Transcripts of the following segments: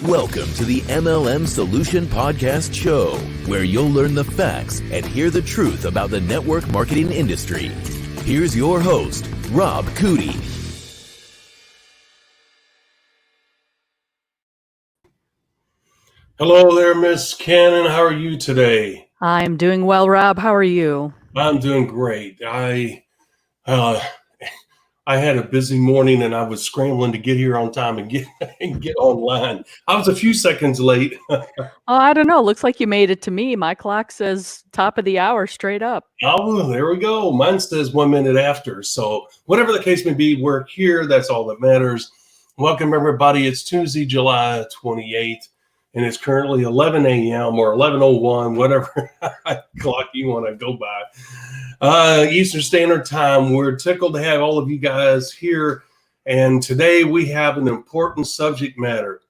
Welcome to the MLM Solution Podcast Show, where you'll learn the facts and hear the truth about the network marketing industry. Here's your host, Rob Cootie. Hello there, Miss Cannon. How are you today? I'm doing well, Rob. How are you? I'm doing great. I had a busy morning and I was scrambling to get here on time and get online. I was a few seconds late. Oh, I don't know. Looks like you made it to me. My clock says top of the hour straight up. Oh, there we go. Mine says 1 minute after. So whatever the case may be, we're here. That's all that matters. Welcome, everybody. It's Tuesday, July 28th, and it's currently 11 a.m. or 11:01, whatever clock you want to go by. Eastern Standard Time. We're tickled to have all of you guys here. And today we have an important subject matter: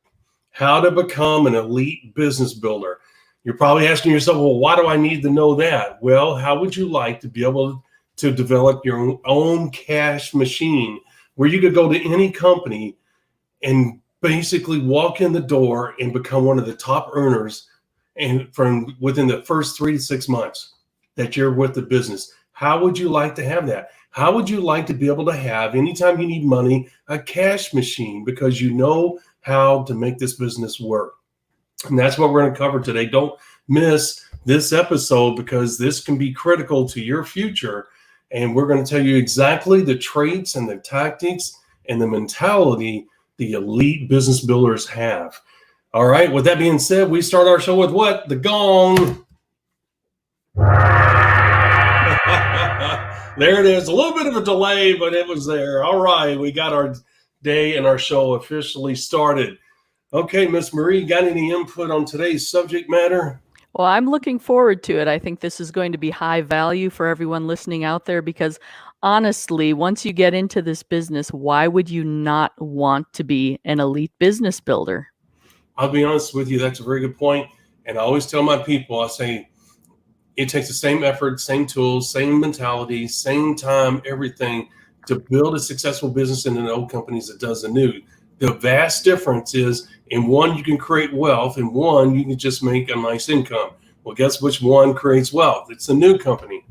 how to become an elite business builder. You're probably asking yourself, well, why do I need to know that? Well, how would you like to be able to develop your own cash machine where you could go to any company and basically walk in the door and become one of the top earners and from within the first 3 to 6 months that you're with the business? How would you like to have that? How would you like to be able to have, anytime you need money, a cash machine, because you know how to make this business work? And that's what we're going to cover today. Don't miss this episode, because this can be critical to your future. And we're going to tell you exactly the traits and the tactics and the mentality the elite business builders have. All right. With that being said, we start our show with what? The gong. There it is. A little bit of a delay, but it was there. All right. We got our day and our show officially started. Okay, Miss Marie, got any input on today's subject matter? Well, I'm looking forward to it. I think this is going to be high value for everyone listening out there, because honestly, once you get into this business, why would you not want to be an elite business builder? I'll be honest with you. That's a very good point. And I always tell my people, I say, it takes the same effort, same tools, same mentality, same time, everything to build a successful business in the old companies that does the new. The vast difference is, in one, you can create wealth, and one, you can just make a nice income. Well, guess which one creates wealth? It's the new company.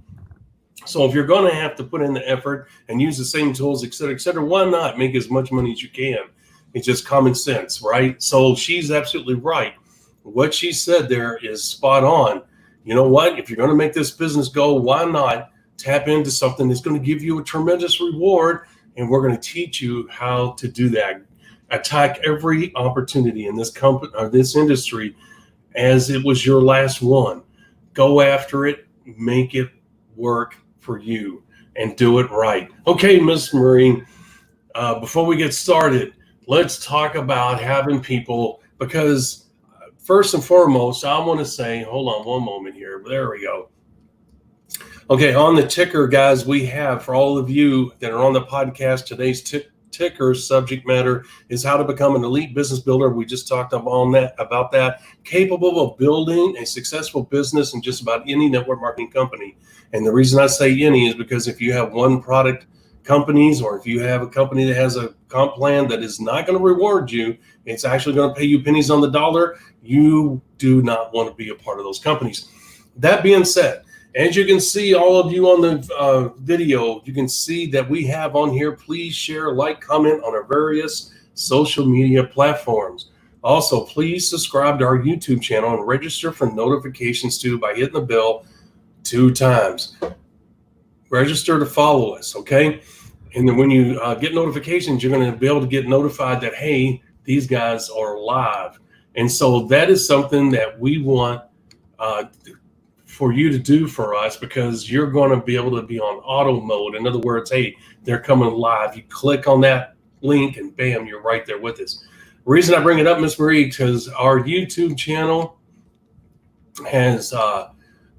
So if you're going to have to put in the effort and use the same tools, et cetera, why not make as much money as you can? It's just common sense, right? So she's absolutely right. What she said there is spot on. You know what? If you're going to make this business go, why not tap into something that's going to give you a tremendous reward? And we're going to teach you how to do that. Attack every opportunity in this company or this industry as it was your last one. Go after it, make it work for you, and do it right. Okay, Miss Marie, before we get started, let's talk about having people, because first and foremost, I want to say, hold on one moment here. There we go. Okay, on the ticker, guys, we have, for all of you that are on the podcast, today's ticker subject matter is how to become an elite business builder. We just talked about that, capable of building a successful business in just about any network marketing company. And the reason I say any is because if you have one product companies, or if you have a company that has a comp plan that is not going to reward you, it's actually going to pay you pennies on the dollar, you do not want to be a part of those companies. That being said, as you can see, all of you on the video, you can see that we have on here, please share, like, comment on our various social media platforms. Also, please subscribe to our YouTube channel and register for notifications too by hitting the bell 2 times. Register to follow us, okay? And then when you get notifications, you're going to be able to get notified that, hey, these guys are live. And so that is something that we want for you to do for us, because you're going to be able to be on auto mode. In other words, hey, they're coming live. You click on that link and bam, you're right there with us. The reason I bring it up, Miss Marie, because our YouTube channel has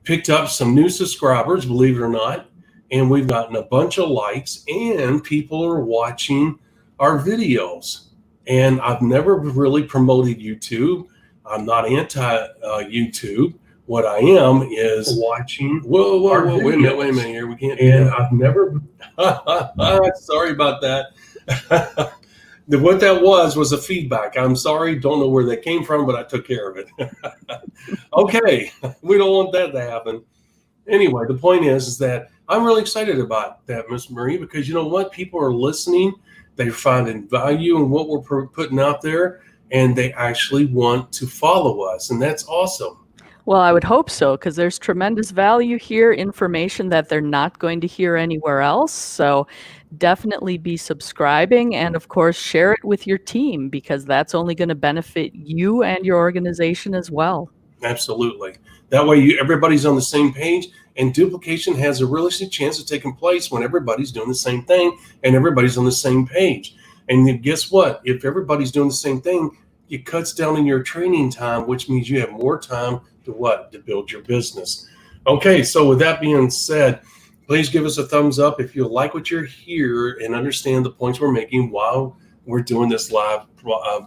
picked up some new subscribers, believe it or not, and we've gotten a bunch of likes, and people are watching our videos. And I've never really promoted YouTube. I'm not anti-YouTube. What I am is watching. Whoa, wait a minute here. We can't. And I've never. Sorry about that. What that was a feedback. I'm sorry, don't know where that came from, but I took care of it. Okay, we don't want that to happen. Anyway, the point is that I'm really excited about that, Miss Marie, because you know what? People are listening. They're finding value in what we're putting out there, and they actually want to follow us, and that's awesome. Well, I would hope so, because there's tremendous value here, information that they're not going to hear anywhere else. So definitely be subscribing, and of course, share it with your team, because that's only going to benefit you and your organization as well. Absolutely. That way, everybody's on the same page, and duplication has a realistic chance of taking place when everybody's doing the same thing and everybody's on the same page. And then guess what? If everybody's doing the same thing, it cuts down in your training time, which means you have more time to what? To build your business. Okay, so with that being said, please give us a thumbs up if you like what you're here and understand the points we're making while we're doing this live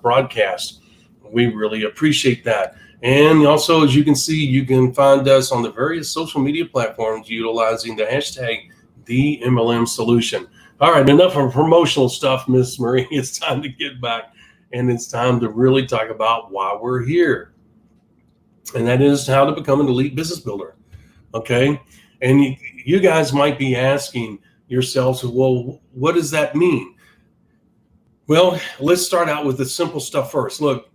broadcast. We really appreciate that. And also, as you can see, you can find us on the various social media platforms utilizing the hashtag #TheMLMSolution. All right, enough of promotional stuff, Miss Marie. It's time to get back, and it's time to really talk about why we're here. And that is how to become an elite business builder. Okay. And you guys might be asking yourselves, well, what does that mean? Well, let's start out with the simple stuff first. Look,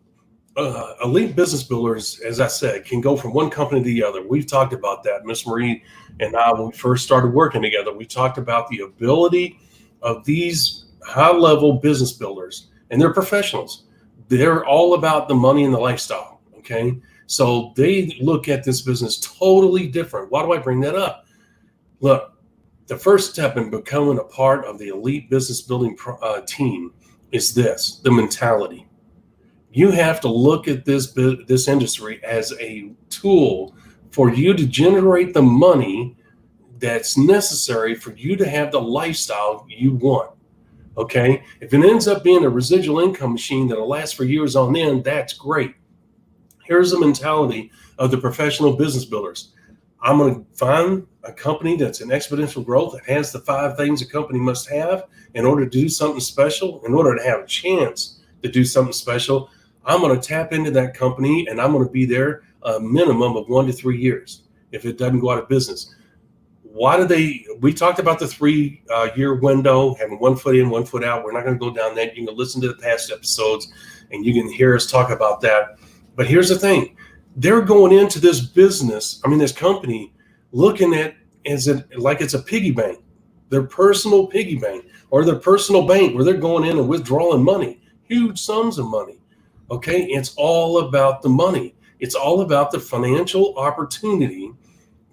elite business builders, as I said, can go from one company to the other. We've talked about that, Miss Marie and I, when we first started working together. We talked about the ability of these high-level business builders, and they're professionals. They're all about the money and the lifestyle, okay? So they look at this business totally different. Why do I bring that up? Look, the first step in becoming a part of the elite business building team is this: the mentality. You have to look at this industry as a tool for you to generate the money that's necessary for you to have the lifestyle you want. Okay? If it ends up being a residual income machine that'll last for years on end, that's great. Here's the mentality of the professional business builders. I'm going to find a company that's in exponential growth that has the 5 things a company must have in order to do something special, in order to have a chance to do something special. I'm going to tap into that company, and I'm going to be there a minimum of 1 to 3 years if it doesn't go out of business. We talked about the 3-year window, having 1 foot in, 1 foot out. We're not going to go down that. You can listen to the past episodes and you can hear us talk about that. But here's the thing. They're going into this business, this company, looking at like it's a piggy bank, their personal piggy bank or their personal bank where they're going in and withdrawing money, huge sums of money. Okay, it's all about the money. It's all about the financial opportunity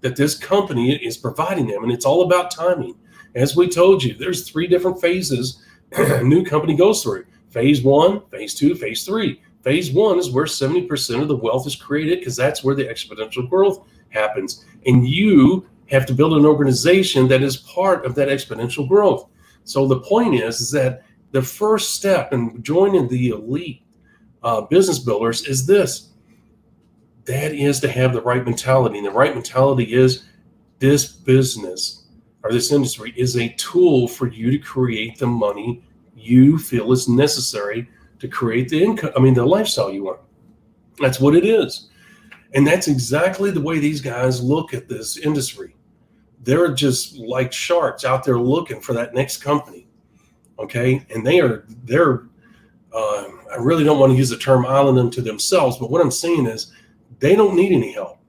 that this company is providing them, and it's all about timing. As we told you, there's 3 different phases a new company goes through. Phase 1, phase 2, phase 3. Phase 1 is where 70% of the wealth is created, because that's where the exponential growth happens. And you have to build an organization that is part of that exponential growth. So the point is that the first step in joining the elite business builders is this. That is to have the right mentality. And the right mentality is this business or this industry is a tool for you to create the money you feel is necessary to create the income, the lifestyle you want. That's what it is. And that's exactly the way these guys look at this industry. They're just like sharks out there looking for that next company. Okay. And they're I really don't want to use the term islanding to themselves, but what I'm saying is they don't need any help.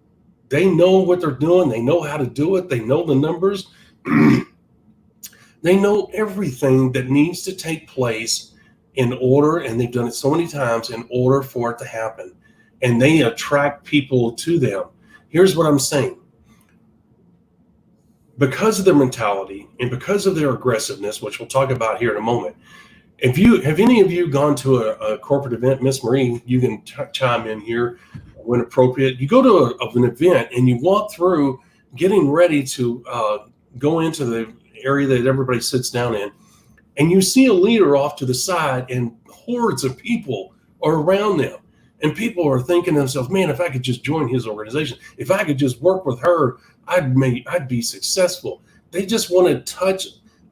They know what they're doing. They know how to do it. They know the numbers. They know everything that needs to take place in order, and they've done it so many times, in order for it to happen. And they attract people to them. Here's what I'm saying. Because of their mentality and because of their aggressiveness, which we'll talk about here in a moment, have any of you gone to a corporate event? Miss Marie, you can chime in here when appropriate. You go to an event and you walk through getting ready to go into the area that everybody sits down in, and you see a leader off to the side and hordes of people are around them. And people are thinking to themselves, man, if I could just join his organization, if I could just work with her, I'd be successful. They just want to touch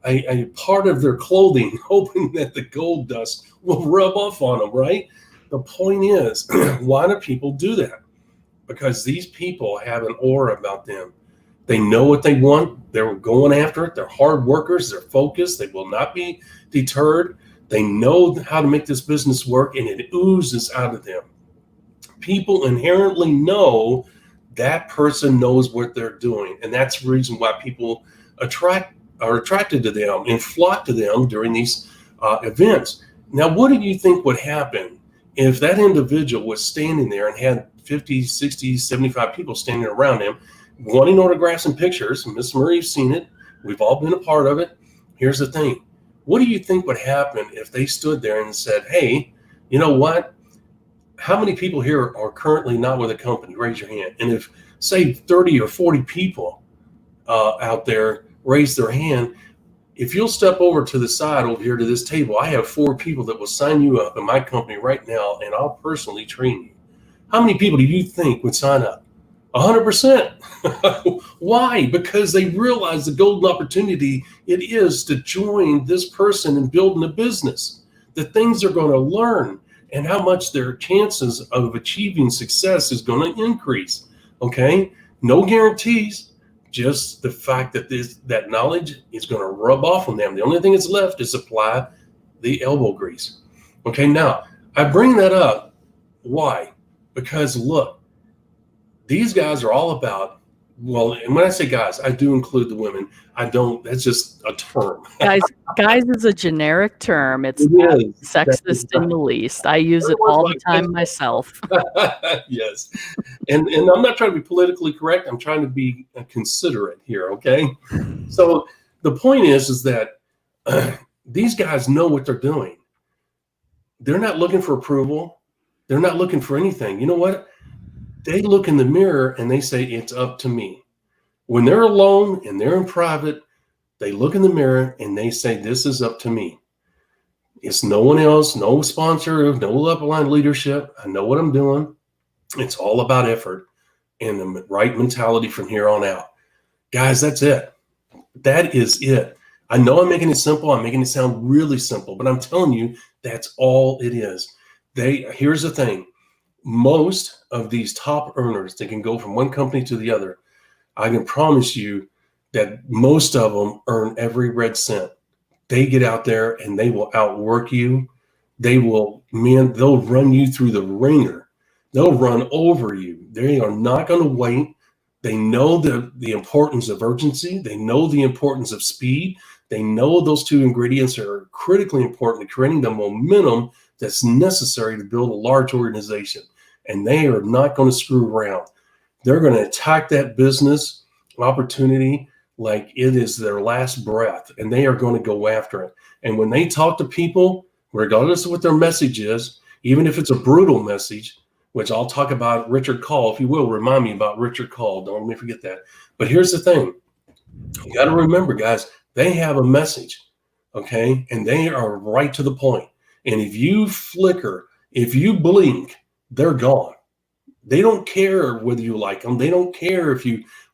a part of their clothing, hoping that the gold dust will rub off on them, right? The point is, why do people do that? Because these people have an aura about them. They know what they want. They're going after it. They're hard workers. They're focused. They will not be deterred. They know how to make this business work, and it oozes out of them. People inherently know that person knows what they're doing, and that's the reason why people are attracted to them and flock to them during these events. Now, what do you think would happen if that individual was standing there and had 50, 60, 75 people standing around him wanting autographs and pictures? Miss Marie's seen it. We've all been a part of it. Here's the thing. What do you think would happen if they stood there and said, hey, you know what? How many people here are currently not with a company? Raise your hand. And if, say, 30 or 40 people out there raise their hand, if you'll step over to the side over here to this table, I have 4 people that will sign you up in my company right now, and I'll personally train you. How many people do you think would sign up? 100%. Why? Because they realize the golden opportunity it is to join this person in building a business, the things they're going to learn, and how much their chances of achieving success is going to increase. Okay? No guarantees, just the fact that that knowledge is going to rub off on them. The only thing that's left is apply the elbow grease. Okay, now I bring that up. Why? Because look, these guys are all about, well, and when I say guys, I do include the women. I don't, that's just a term. Guys is a generic term. It's not sexist in the least. I use it all the time myself. Yes. And I'm not trying to be politically correct. I'm trying to be considerate here, okay? So the point is that these guys know what they're doing. They're not looking for approval. They're not looking for anything. You know what? They look in the mirror and they say, it's up to me. When they're alone and they're in private, they look in the mirror and they say, this is up to me. It's no one else, no sponsor, no upline leadership. I know what I'm doing. It's all about effort and the right mentality from here on out. Guys, that's it. That is it. I know I'm making it simple. I'm making it sound really simple, but I'm telling you, that's all it is. Here's the thing. Most of these top earners that can go from one company to the other, I can promise you that most of them earn every red cent. They get out there and they will outwork you. They'll run you through the ringer. They'll run over you. They are not going to wait. They know the importance of urgency. They know the importance of speed. They know those 2 ingredients are critically important to creating the momentum that's necessary to build a large organization. And they are not going to screw around. They're going to attack that business opportunity like it is their last breath, and they are going to go after it. And when they talk to people, regardless of what their message is, even if it's a brutal message, which I'll talk about Richard Call, if you will, remind me about Richard Call. Don't let me forget that. But here's the thing. You got to remember, guys, they have a message, okay? And they are right to the point. And if you flicker, if you blink, they're gone. They don't care whether you like them. They don't care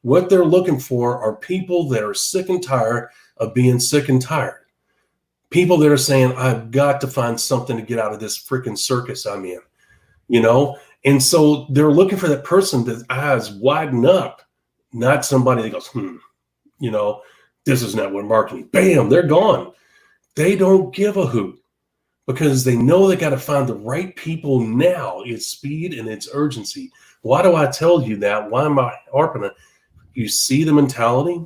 what they're looking for are people that are sick and tired of being sick and tired. People that are saying, I've got to find something to get out of this freaking circus I'm in, you know? And so they're looking for that person that eyes widen up, not somebody that goes, you know, this is network marketing. Bam, they're gone. They don't give a hoot. Because they know they got to find the right people now. It's speed and it's urgency. Why do I tell you that? Why am I harping it? You see the mentality?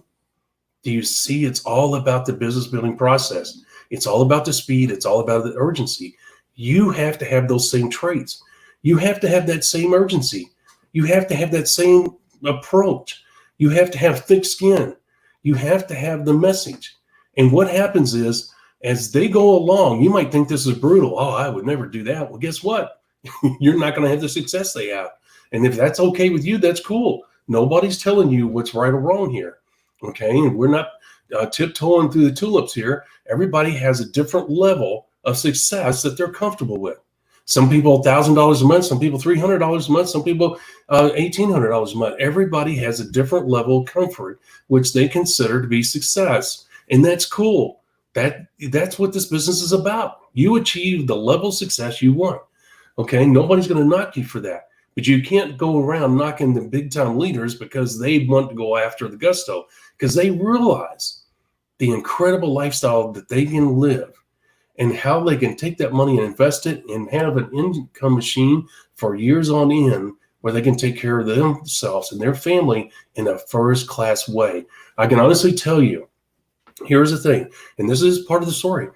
Do you see it's all about the business building process? It's all about the speed. It's all about the urgency. You have to have those same traits. You have to have that same urgency. You have to have that same approach. You have to have thick skin. You have to have the message. And what happens is, as they go along, you might think this is brutal. Oh, I would never do that. Well, guess what? You're not going to have the success they have. And if that's okay with you, that's cool. Nobody's telling you what's right or wrong here. Okay. And we're not tiptoeing through the tulips here. Everybody has a different level of success that they're comfortable with. Some people $1,000 a month, some people $300 a month, some people $1,800 a month. Everybody has a different level of comfort, which they consider to be success. And that's cool. That's what this business is about. You achieve the level of success you want. Okay. Nobody's going to knock you for that. But you can't go around knocking the big time leaders because they want to go after the gusto, because they realize the incredible lifestyle that they can live and how they can take that money and invest it and have an income machine for years on end where they can take care of themselves and their family in a first class way. I can honestly tell you, here's the thing, and this is part of the story.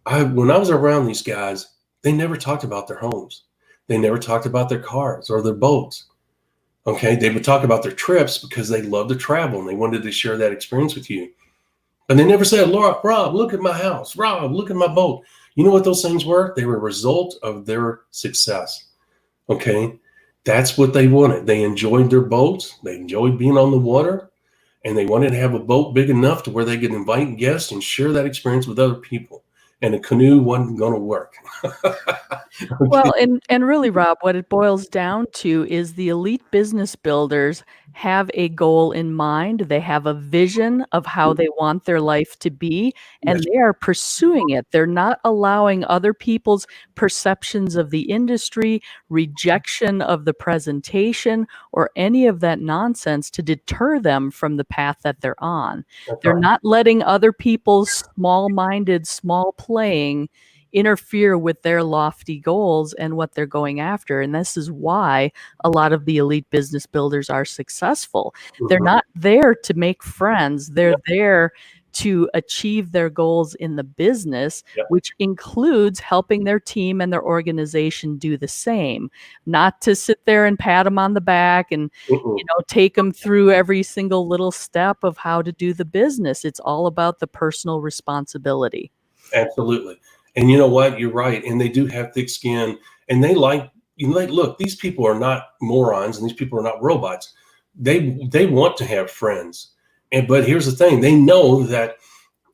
When I was around these guys, they never talked about their homes. They never talked about their cars or their boats. Okay, they would talk about their trips because they love to travel and they wanted to share that experience with you. But they never said, Rob, look at my house. Rob, look at my boat. You know what those things were? They were a result of their success. Okay, that's what they wanted. They enjoyed their boats. They enjoyed being on the water. And they wanted to have a boat big enough to where they could invite guests and share that experience with other people. And a canoe wasn't going to work. Okay. Well, and really, Rob, what it boils down to is the elite business builders have a goal in mind. They have a vision of how they want their life to be, and they are pursuing it. They're not allowing other people's perceptions of the industry, rejection of the presentation, or any of that nonsense to deter them from the path that they're on. They're not letting other people's small-minded, small playing interfere with their lofty goals and what they're going after. And this is why a lot of the elite business builders are successful. They're not there to make friends. They're there to achieve their goals in the business, which includes helping their team and their organization do the same. Not to sit there and pat them on the back and take them through every single little step of how to do the business. It's all about the personal responsibility. Absolutely. And you know what? You're right. And they do have thick skin, and they look, these people are not morons and these people are not robots. They want to have friends. But here's the thing. They know that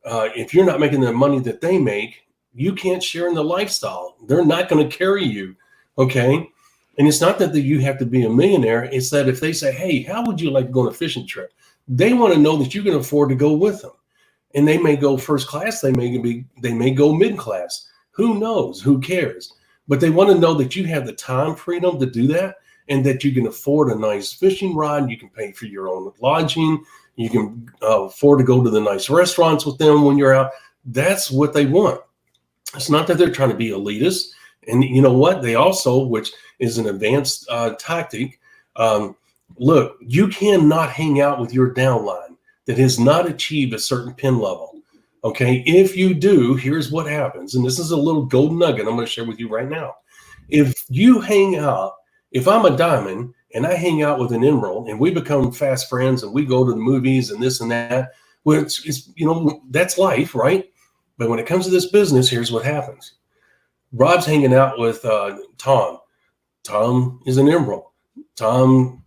if you're not making the money that they make, you can't share in the lifestyle. They're not going to carry you. Okay. And it's not that you have to be a millionaire. It's that if they say, hey, how would you like to go on a fishing trip? They want to know that you can afford to go with them. And they may go first class. They may go mid class. Who knows? Who cares? But they want to know that you have the time freedom to do that, and that you can afford a nice fishing rod. You can pay for your own lodging. You can afford to go to the nice restaurants with them when you're out. That's what they want. It's not that they're trying to be elitist. And you know what? They also, which is an advanced tactic, look, you cannot hang out with your downline that has not achieved a certain pin level. Okay. If you do, here's what happens. And this is a little gold nugget I'm going to share with you right now. If you hang out, if I'm a diamond and I hang out with an emerald and we become fast friends and we go to the movies and this and that, well, it's that's life, right? But when it comes to this business, here's what happens. Rob's hanging out with Tom. Tom is an emerald. Tom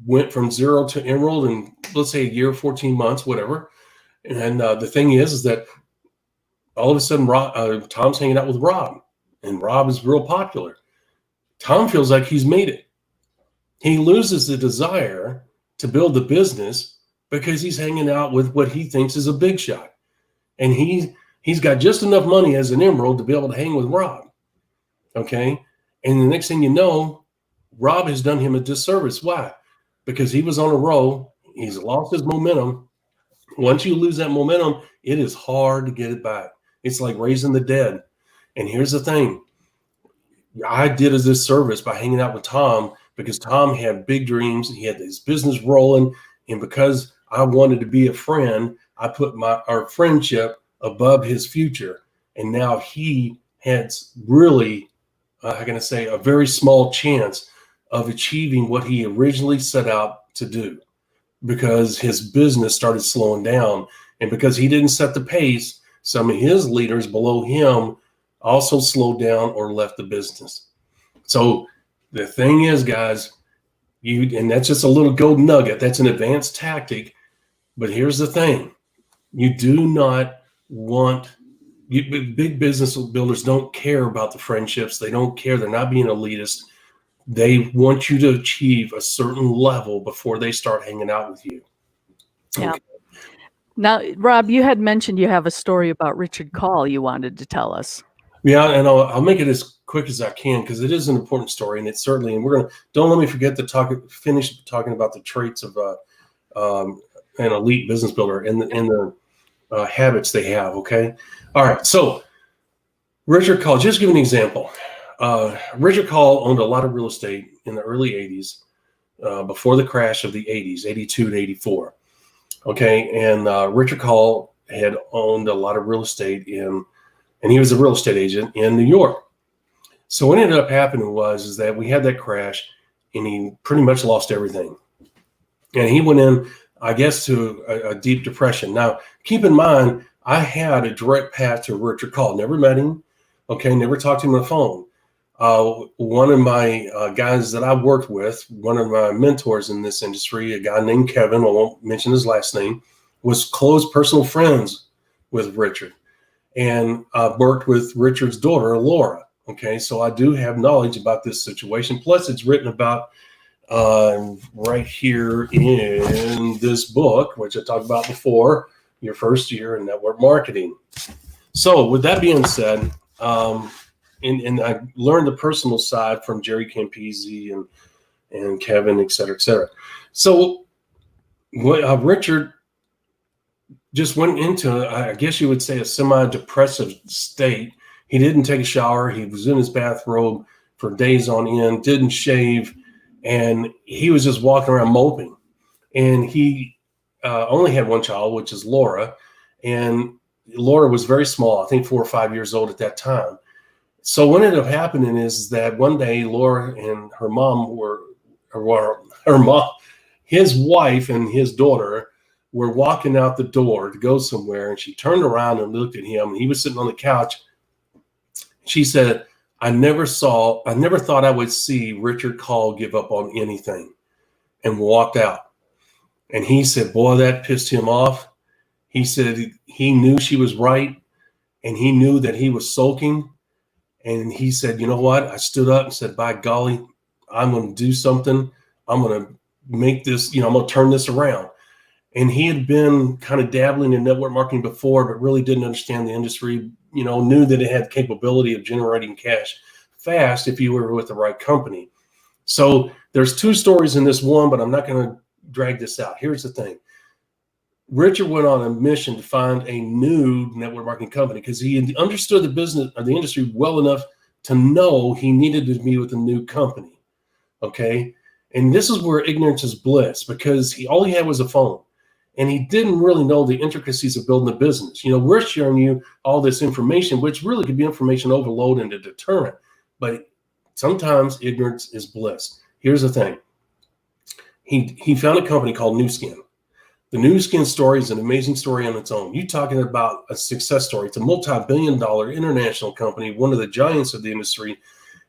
went from 0 to emerald in, let's say, a year, 14 months, whatever. And the thing is that all of a sudden Tom's hanging out with Rob, and Rob is real popular. Tom feels like he's made it. He loses the desire to build the business because he's hanging out with what he thinks is a big shot. And he's got just enough money as an emerald to be able to hang with Rob. Okay. And the next thing you know, Rob has done him a disservice. Why? Because he was on a roll. He's lost his momentum. Once you lose that momentum, it is hard to get it back. It's like raising the dead. And here's the thing. I did a disservice by hanging out with Tom because Tom had big dreams. He had his business rolling. And because I wanted to be a friend, I put our friendship above his future. And now he has really, how can I say, a very small chance of achieving what he originally set out to do, because his business started slowing down. And because he didn't set the pace, some of his leaders below him also slowed down or left the business. So the thing is, guys, and that's just a little gold nugget. That's an advanced tactic. But here's the thing. You do not want, big business builders don't care about the friendships. They don't care. They're not being elitist. They want you to achieve a certain level before they start hanging out with you. Yeah. Okay. Now, Rob, you had mentioned you have a story about Richard Call you wanted to tell us. Yeah, and I'll make it as quick as I can because it is an important story, and it's certainly. And we're gonna don't let me forget to finish talking about the traits of an elite business builder and the habits they have. Okay, all right. So Richard Call, just give an example. Richard Call owned a lot of real estate in the early '80s, before the crash of the '80s, '82 to '84. Okay, and Richard Call had owned a lot of real estate and he was a real estate agent in New York. So what ended up happening is that we had that crash, and he pretty much lost everything. And he went in, I guess, to a deep depression. Now, keep in mind, I had a direct path to Richard Call. Never met him, okay, never talked to him on the phone. One of my guys that I worked with, one of my mentors in this industry, a guy named Kevin, I won't mention his last name, was close personal friends with Richard. And worked with Richard's daughter, Laura. Okay, so I do have knowledge about this situation. Plus, it's written about right here in this book, which I talked about before, Your First Year in Network Marketing. So with that being said, and I learned the personal side from Jerry Campese and Kevin, et cetera, et cetera. So Richard just went into, I guess you would say, a semi-depressive state. He didn't take a shower. He was in his bathrobe for days on end, didn't shave, and he was just walking around moping. And he only had one child, which is Laura. And Laura was very small, I think 4 or 5 years old at that time. So what ended up happening is that one day Laura and her mom his wife and his daughter were walking out the door to go somewhere, and she turned around and looked at him, and he was sitting on the couch. She said, I never thought I would see Richard Call give up on anything, and walked out. And he said, boy, that pissed him off. He said he knew she was right, and he knew that he was sulking. And he said, you know what? I stood up and said, by golly, I'm going to do something. I'm going to make this, I'm going to turn this around. And he had been kind of dabbling in network marketing before, but really didn't understand the industry, knew that it had the capability of generating cash fast if you were with the right company. So there's 2 stories in this one, but I'm not going to drag this out. Here's the thing. Richard went on a mission to find a new network marketing company because he understood the business or the industry well enough to know he needed to be with a new company. Okay. And this is where ignorance is bliss, because all he had was a phone. And he didn't really know the intricacies of building a business. We're sharing you all this information, which really could be information overload and a deterrent. But sometimes ignorance is bliss. Here's the thing. He found a company called Nu Skin. The Nu Skin story is an amazing story on its own. You're talking about a success story. It's a multi-billion-dollar international company, one of the giants of the industry.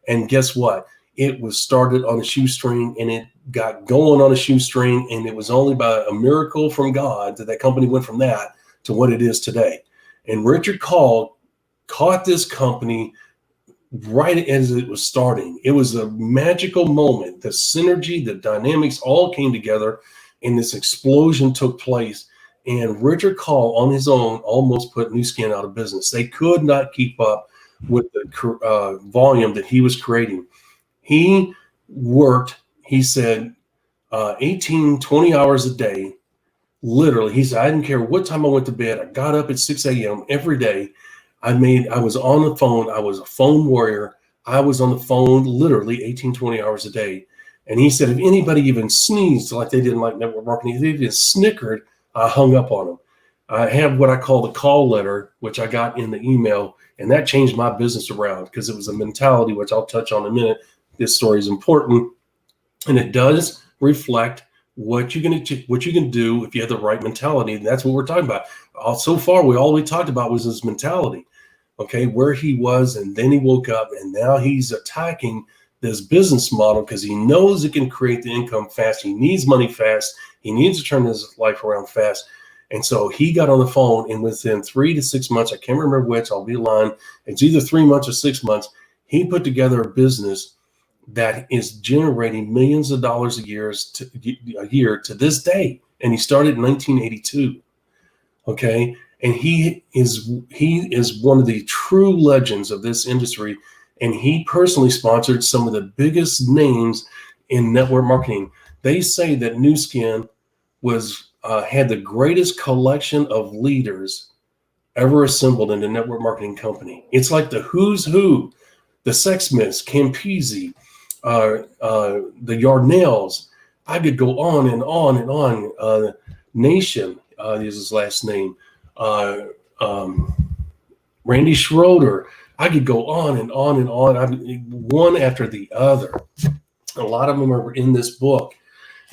And guess what? It was started on a shoestring, and it got going on a shoestring, and it was only by a miracle from God that company went from that to what it is today. And Richard Call caught this company right as it was starting. It was a magical moment. The synergy, the dynamics all came together, and this explosion took place. And Richard Call on his own almost put Nu Skin out of business. They could not keep up with the volume that he was creating. He worked, he said, 18, 20 hours a day. Literally, he said, I didn't care what time I went to bed. I got up at 6 a.m. every day. I was on the phone. I was a phone warrior. I was on the phone literally 18, 20 hours a day. And he said, if anybody even sneezed like they didn't like network marketing, if they even snickered, I hung up on them. I have what I call the call letter, which I got in the email, and that changed my business around because it was a mentality, which I'll touch on in a minute. This story is important, and it does reflect what you can do if you have the right mentality. And that's what we're talking about. So far, all we talked about was his mentality, okay, where he was, and then he woke up, and now he's attacking this business model because he knows it can create the income fast. He needs money fast. He needs to turn his life around fast. And so he got on the phone, and within 3 to 6 months, I can't remember which, I'll be lying, it's either 3 months or 6 months, he put together a business that is generating millions of dollars a year to this day. And he started in 1982. Okay. And he is one of the true legends of this industry. And he personally sponsored some of the biggest names in network marketing. They say that Nu Skin had the greatest collection of leaders ever assembled in a network marketing company. It's like the who's who, the Sexsmiths, Campisi, the Yarnells. I could go on and on and on. Nation is his last name. Randy Schroeder. I could go on and on and on. One after the other. A lot of them are in this book.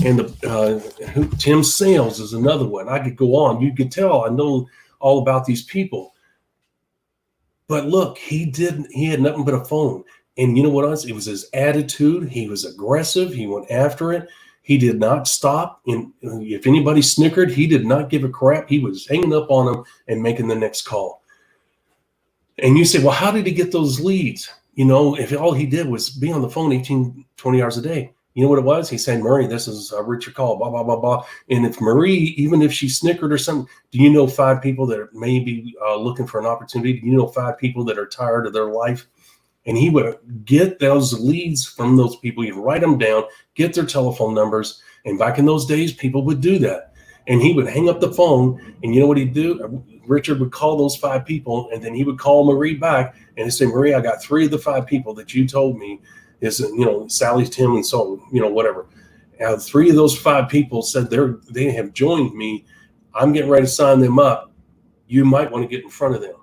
And Tim Sales is another one. I could go on. You could tell I know all about these people. But look, he had nothing but a phone. And you know what else? It was his attitude. He was aggressive. He went after it. He did not stop. And if anybody snickered, he did not give a crap. He was hanging up on them and making the next call. And you say, well, how did he get those leads? You know, if all he did was be on the phone 18, 20 hours a day. You know what it was? He said, Murray, this is a Richard call, blah, blah, blah, blah. And if Marie, even if she snickered or something, do you know 5 people that are maybe looking for an opportunity? Do you know 5 people that are tired of their life? And he would get those leads from those people. He'd write them down, get their telephone numbers. And back in those days, people would do that. And he would hang up the phone. And you know what he'd do? Richard would call those 5 people. And then he would call Marie back and he'd say, Marie, I got 3 of the 5 people that you told me is, you know, Sally, Tim, and so, you know, whatever. 3 of those 5 people said they have joined me. I'm getting ready to sign them up. You might want to get in front of them.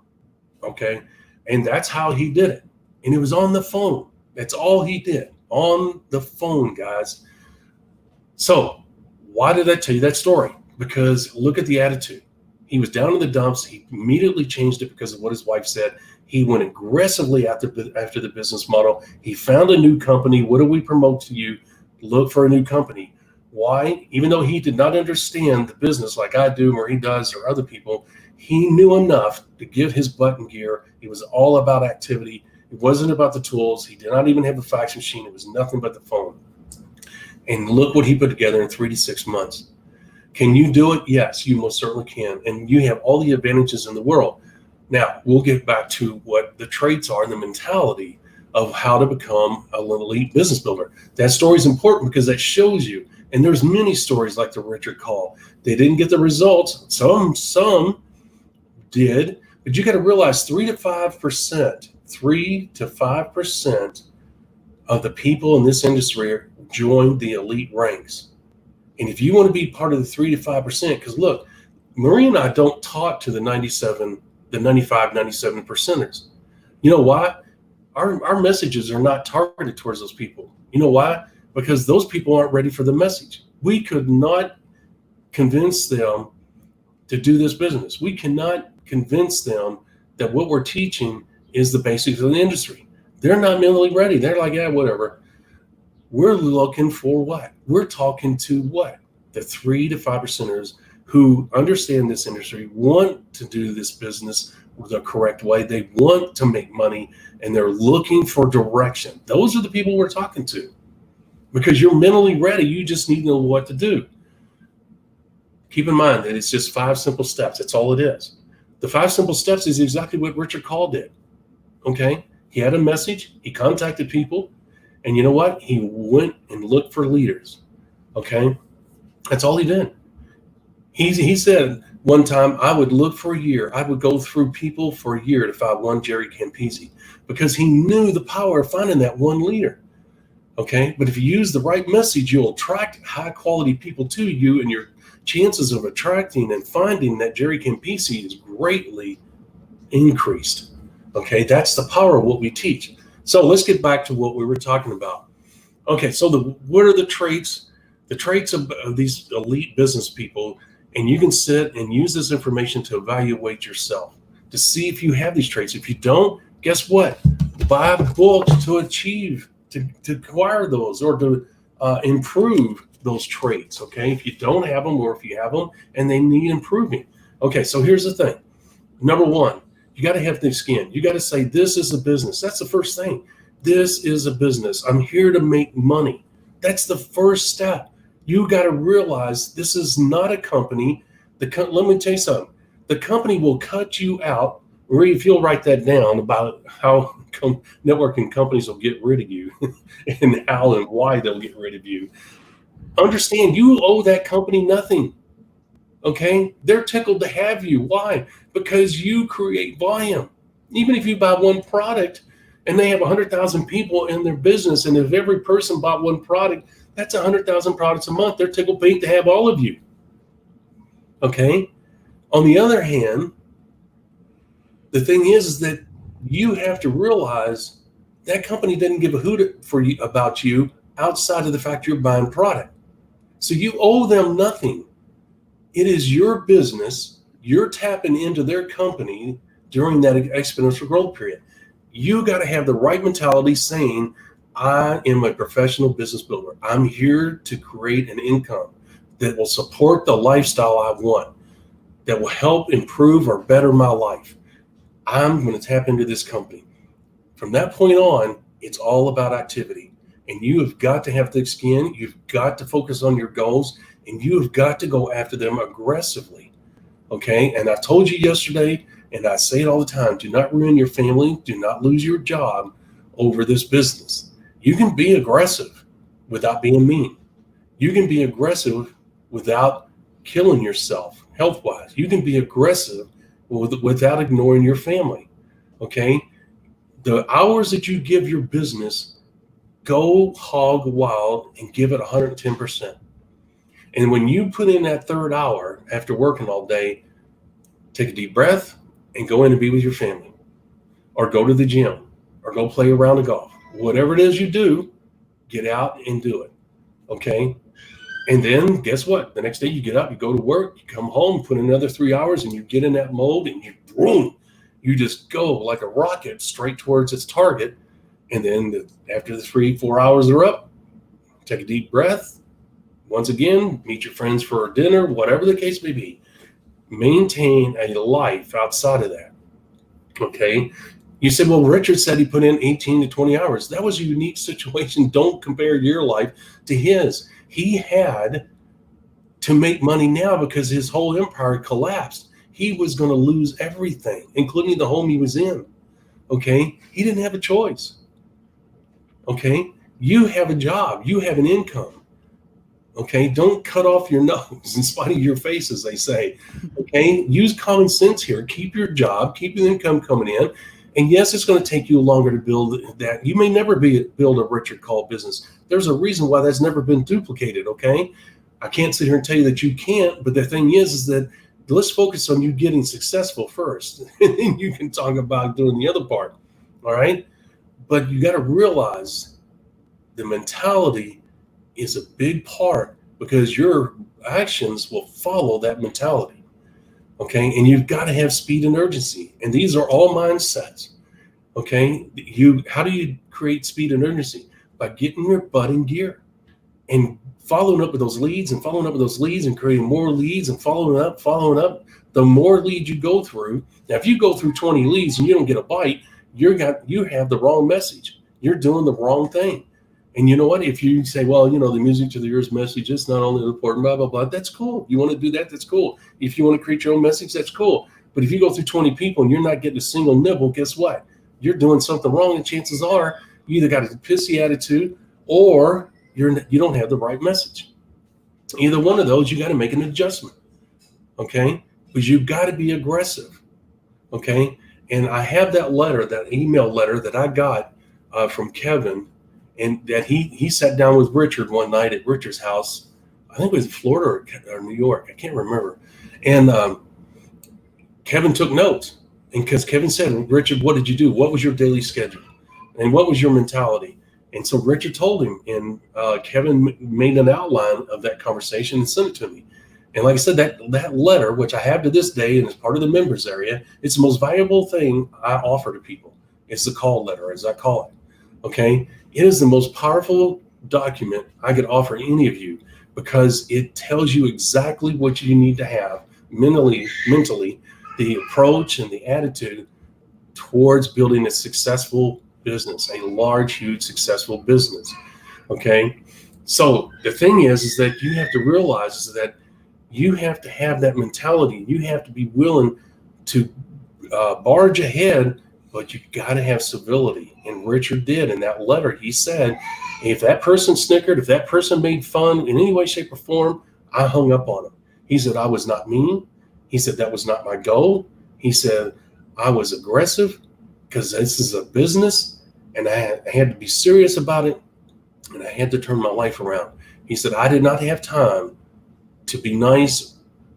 Okay. And that's how he did it. And it was on the phone. That's all he did. On the phone, guys. So why did I tell you that story? Because look at the attitude. He was down in the dumps. He immediately changed it because of what his wife said. He went aggressively after the business model. He found a new company. What do we promote to you? Look for a new company. Why? Even though he did not understand the business like I do or he does or other people, he knew enough to get his butt in gear. It was all about activity. It wasn't about the tools. He did not even have a fax machine. It was nothing but the phone. And look what he put together in 3 to 6 months. Can you do it? Yes, you most certainly can. And you have all the advantages in the world. Now, we'll get back to what the traits are and the mentality of how to become an elite business builder. That story is important because that shows you. And there's many stories like the Richard call. They didn't get the results. Some did. But you got to realize 3 to 5% of the people in this industry joined the elite ranks. And if you want to be part of the 3 to 5%, because look, Marie and I don't talk to the 95, 97 percenters. You know why? Our messages are not targeted towards those people. You know why? Because those people aren't ready for the message. We could not convince them to do this business. We cannot convince them that what we're teaching is the basics of the industry. They're not mentally ready. They're like, yeah, whatever. We're looking for what? We're talking to what? The 3 to 5%ers who understand this industry, want to do this business the correct way. They want to make money and they're looking for direction. Those are the people we're talking to because you're mentally ready. You just need to know what to do. Keep in mind that it's just 5 simple steps. That's all it is. The 5 simple steps is exactly what Richard Call did. Okay. He had a message. He contacted people. And you know what? He went and looked for leaders. Okay. That's all he did. He said one time, I would look for a year. I would go through people for a year to find one Jerry Campisi because he knew the power of finding that one leader. Okay. But if you use the right message, you'll attract high quality people to you, and your chances of attracting and finding that Jerry Campisi is greatly increased. Okay. That's the power of what we teach. So let's get back to what we were talking about. Okay. So what are the traits? The traits of these elite business people. And you can sit and use this information to evaluate yourself, to see if you have these traits. If you don't, guess what? Buy books to acquire those or to improve those traits, okay? If you don't have them or if you have them and they need improving. Okay, so here's the thing. Number 1, you got to have thick skin. You got to say, this is a business. That's the first thing. This is a business. I'm here to make money. That's the first step. You got to realize this is not a company. Let me tell you something. the company will cut you out. If you'll write that down about how networking companies will get rid of you and how and why they'll get rid of you. Understand, you owe that company nothing. Okay? They're tickled to have you. Why? Because you create volume. Even if you buy one product and they have 100,000 people in their business, and if every person bought one product, that's 100,000 products a month. They're tickled pink to have all of you. Okay? On the other hand, the thing is that you have to realize that company didn't give a hoot about you outside of the fact you're buying product. So you owe them nothing. It is your business. You're tapping into their company during that exponential growth period. You got to have the right mentality saying, I am a professional business builder. I'm here to create an income that will support the lifestyle I want, that will help improve or better my life. I'm going to tap into this company. From that point on, it's all about activity. And you have got to have thick skin. You've got to focus on your goals, and you have got to go after them aggressively. Okay? And I told you yesterday, and I say it all the time, do not ruin your family. Do not lose your job over this business. You can be aggressive without being mean. You can be aggressive without killing yourself health-wise. You can be aggressive without ignoring your family. Okay? The hours that you give your business, go hog wild and give it 110%. And when you put in that third hour after working all day, take a deep breath and go in and be with your family, or go to the gym, or go play a round of golf. Whatever it is you do, get out and do it. Okay? And then guess what? The next day you get up, you go to work, you come home, put in another 3 hours, and you get in that mode, and you boom, you just go like a rocket straight towards its target. And then after the 3-4 hours are up, take a deep breath. Once again, meet your friends for dinner, whatever the case may be. Maintain a life outside of that. Okay? You said, well, Richard said he put in 18 to 20 hours. That was a unique situation. Don't compare your life to his. He had to make money now because his whole empire collapsed. He was going to lose everything, including the home he was in. Okay? He didn't have a choice. Okay? You have a job. You have an income. Okay? Don't cut off your nose in spite of your face, as they say. Okay? Use common sense here. Keep your job. Keep the income coming in. And yes, it's going to take you longer to build that. You may never build a Richard Call business. There's a reason why that's never been duplicated, okay? I can't sit here and tell you that you can't, but the thing is that let's focus on you getting successful first, and then you can talk about doing the other part, all right? But you got to realize the mentality is a big part, because your actions will follow that mentality. Okay, and you've got to have speed and urgency, and these are all mindsets. Okay, how do you create speed and urgency? By getting your butt in gear and following up with those leads and following up with those leads and creating more leads and following up. The more leads you go through. Now, if you go through 20 leads and you don't get a bite, you have the wrong message. You're doing the wrong thing. And you know what? If you say, well, the music to the ears message is not only important, blah, blah, blah, that's cool. You want to do that? That's cool. If you want to create your own message, that's cool. But if you go through 20 people and you're not getting a single nibble, guess what? You're doing something wrong, and chances are you either got a pissy attitude or you don't have the right message. Either one of those, you got to make an adjustment, okay? Because you've got to be aggressive, okay? And I have that email letter that I got from Kevin, and that he sat down with Richard one night at Richard's house. I think it was Florida or New York. I can't remember. And Kevin took notes. And because Kevin said, Richard, what did you do? What was your daily schedule? And what was your mentality? And so Richard told him, and Kevin made an outline of that conversation and sent it to me. And like I said, that letter, which I have to this day and is part of the members area, it's the most valuable thing I offer to people. It's the call letter, as I call it. Okay? It is the most powerful document I could offer any of you, because it tells you exactly what you need to have mentally, the approach and the attitude towards building a successful business, a large, huge, successful business. Okay? So the thing is that you have to realize is that You have to have that mentality. You have to be willing to barge ahead, but you got to have civility. And Richard did. In that letter, he said, if that person snickered, if that person made fun in any way, shape, or form, I hung up on him. He said, I was not mean. He said, that was not my goal. He said, I was aggressive because this is a business and I had to be serious about it and I had to turn my life around. He said, I did not have time to be nice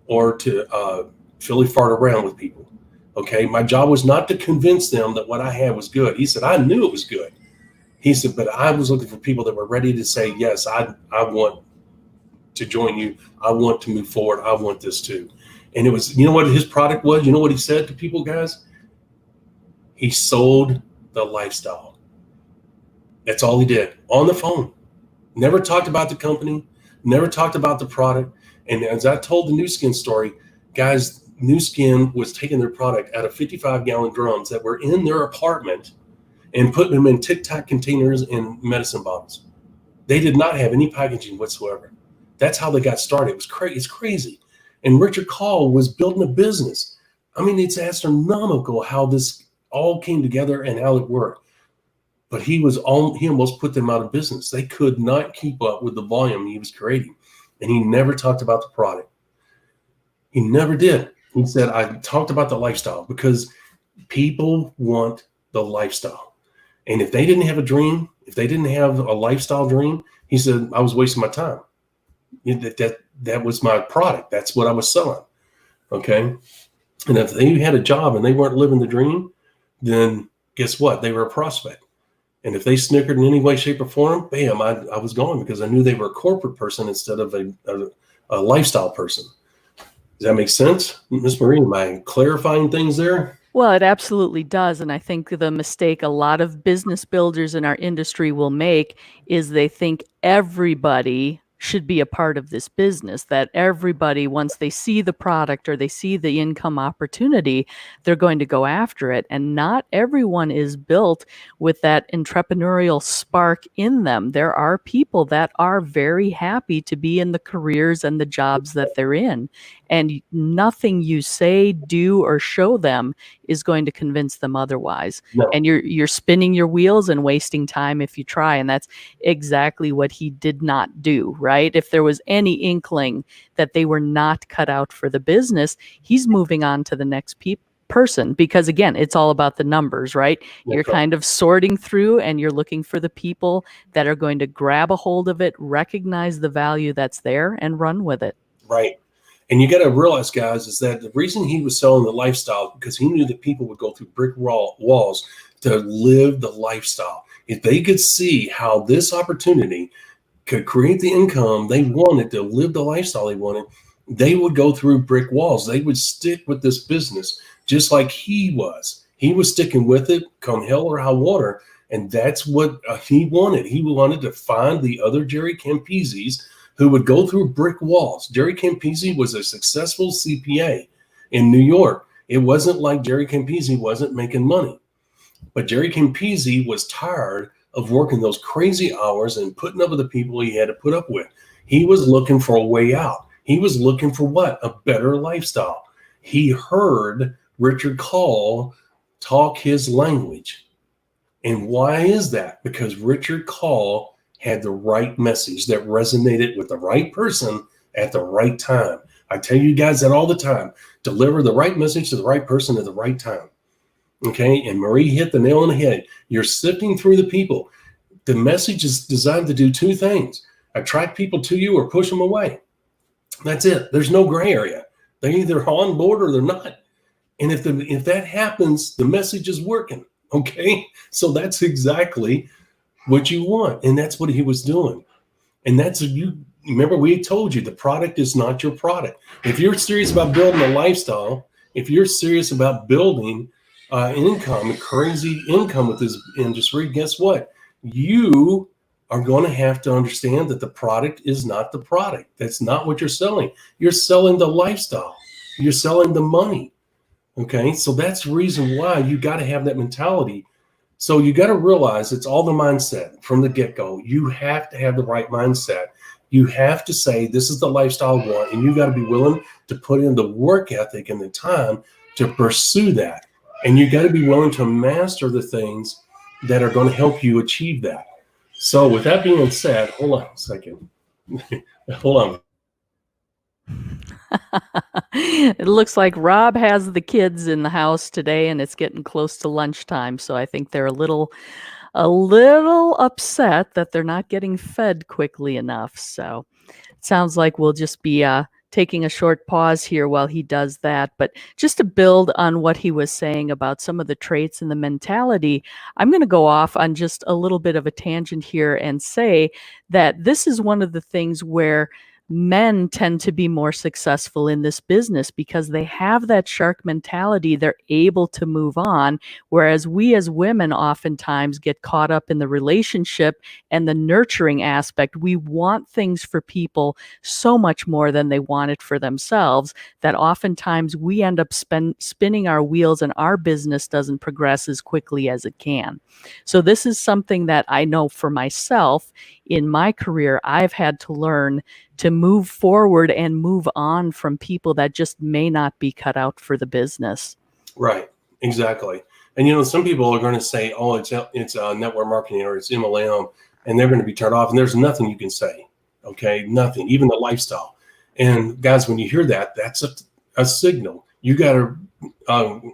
or to filly fart around with people. Okay. My job was not to convince them that what I had was good. He said, I knew it was good. He said, but I was looking for people that were ready to say, yes, I want to join you. I want to move forward. I want this too. And it was, you know what his product was? You know what he said to people, guys? He sold the lifestyle. That's all he did on the phone. Never talked about the company, never talked about the product. And as I told the New Skin story, guys, New Skin was taking their product out of 55-gallon drums that were in their apartment and putting them in Tic Tac containers and medicine bottles. They did not have any packaging whatsoever. That's how they got started. It was crazy. It's crazy. And Richard Call was building a business. I mean, it's astronomical how this all came together and how it worked. But he almost put them out of business. They could not keep up with the volume he was creating. And he never talked about the product. He never did. He said, I talked about the lifestyle because people want the lifestyle. And if they didn't have a dream, if they didn't have a lifestyle dream, he said, I was wasting my time. That was my product. That's what I was selling. Okay. And if they had a job and they weren't living the dream, then guess what? They were a prospect. And if they snickered in any way, shape, or form, bam, I was gone because I knew they were a corporate person instead of a lifestyle person. Does that make sense? Ms. Marie, am I clarifying things there? Well, it absolutely does. And I think the mistake a lot of business builders in our industry will make is they think everybody should be a part of this business, that everybody, once they see the product or they see the income opportunity, they're going to go after it. And not everyone is built with that entrepreneurial spark in them. There are people that are very happy to be in the careers and the jobs that they're in. And nothing you say, do, or show them is going to convince them otherwise. No. And you're spinning your wheels and wasting time if you try. And that's exactly what he did not do, right? If there was any inkling that they were not cut out for the business, he's moving on to the next person, because again, it's all about the numbers, right? You're kind of sorting through and you're looking for the people that are going to grab a hold of it, recognize the value that's there, and run with it. Right. And you got to realize, guys, is that the reason he was selling the lifestyle, because he knew that people would go through brick walls to live the lifestyle. If they could see how this opportunity could create the income they wanted to live the lifestyle they wanted, they would go through brick walls. They would stick with this business just like he was. He was sticking with it come hell or high water. And that's what he wanted. He wanted to find the other Jerry Campese's who would go through brick walls. Jerry Campese was a successful CPA in New York. It wasn't like Jerry Campese wasn't making money. But Jerry Campese was tired of working those crazy hours and putting up with the people he had to put up with. He was looking for a way out. He was looking for what? A better lifestyle. He heard Richard Call talk his language. And why is that? Because Richard Call had the right message that resonated with the right person at the right time. I tell you guys that all the time. Deliver the right message to the right person at the right time. Okay, and Marie hit the nail on the head. You're sifting through the people. The message is designed to do two things: attract people to you or push them away. That's it. There's no gray area. They're either on board or they're not. And if that happens, the message is working. Okay, so that's exactly what you want, and that's what he was doing. And that's you. Remember, we told you the product is not your product. If you're serious about building a lifestyle, if you're serious about building income, crazy income with this industry, guess what? You are going to have to understand that the product is not the product. That's not what you're selling. You're selling the lifestyle. You're selling the money. Okay, so that's the reason why you got to have that mentality. So you got to realize it's all the mindset from the get-go. You have to have the right mindset. You have to say, this is the lifestyle I want, and you got to be willing to put in the work ethic and the time to pursue that. And you got to be willing to master the things that are going to help you achieve that. So with that being said, hold on a second. Hold on. It looks like Rob has the kids in the house today, and it's getting close to lunchtime. So I think they're a little upset that they're not getting fed quickly enough. So it sounds like we'll just be taking a short pause here while he does that. But just to build on what he was saying about some of the traits and the mentality, I'm going to go off on just a little bit of a tangent here and say that this is one of the things where men tend to be more successful in this business because they have that shark mentality. They're able to move on, whereas we as women oftentimes get caught up in the relationship and the nurturing aspect. We want things for people so much more than they want it for themselves that oftentimes we end up spinning our wheels and our business doesn't progress as quickly as it can. So this is something that I know for myself in my career, I've had to learn to move forward and move on from people that just may not be cut out for the business. Right, exactly. And some people are going to say, "Oh, it's network marketing or it's MLM," and they're going to be turned off. And there's nothing you can say, okay? Nothing, even the lifestyle. And guys, when you hear that, that's a signal. You got to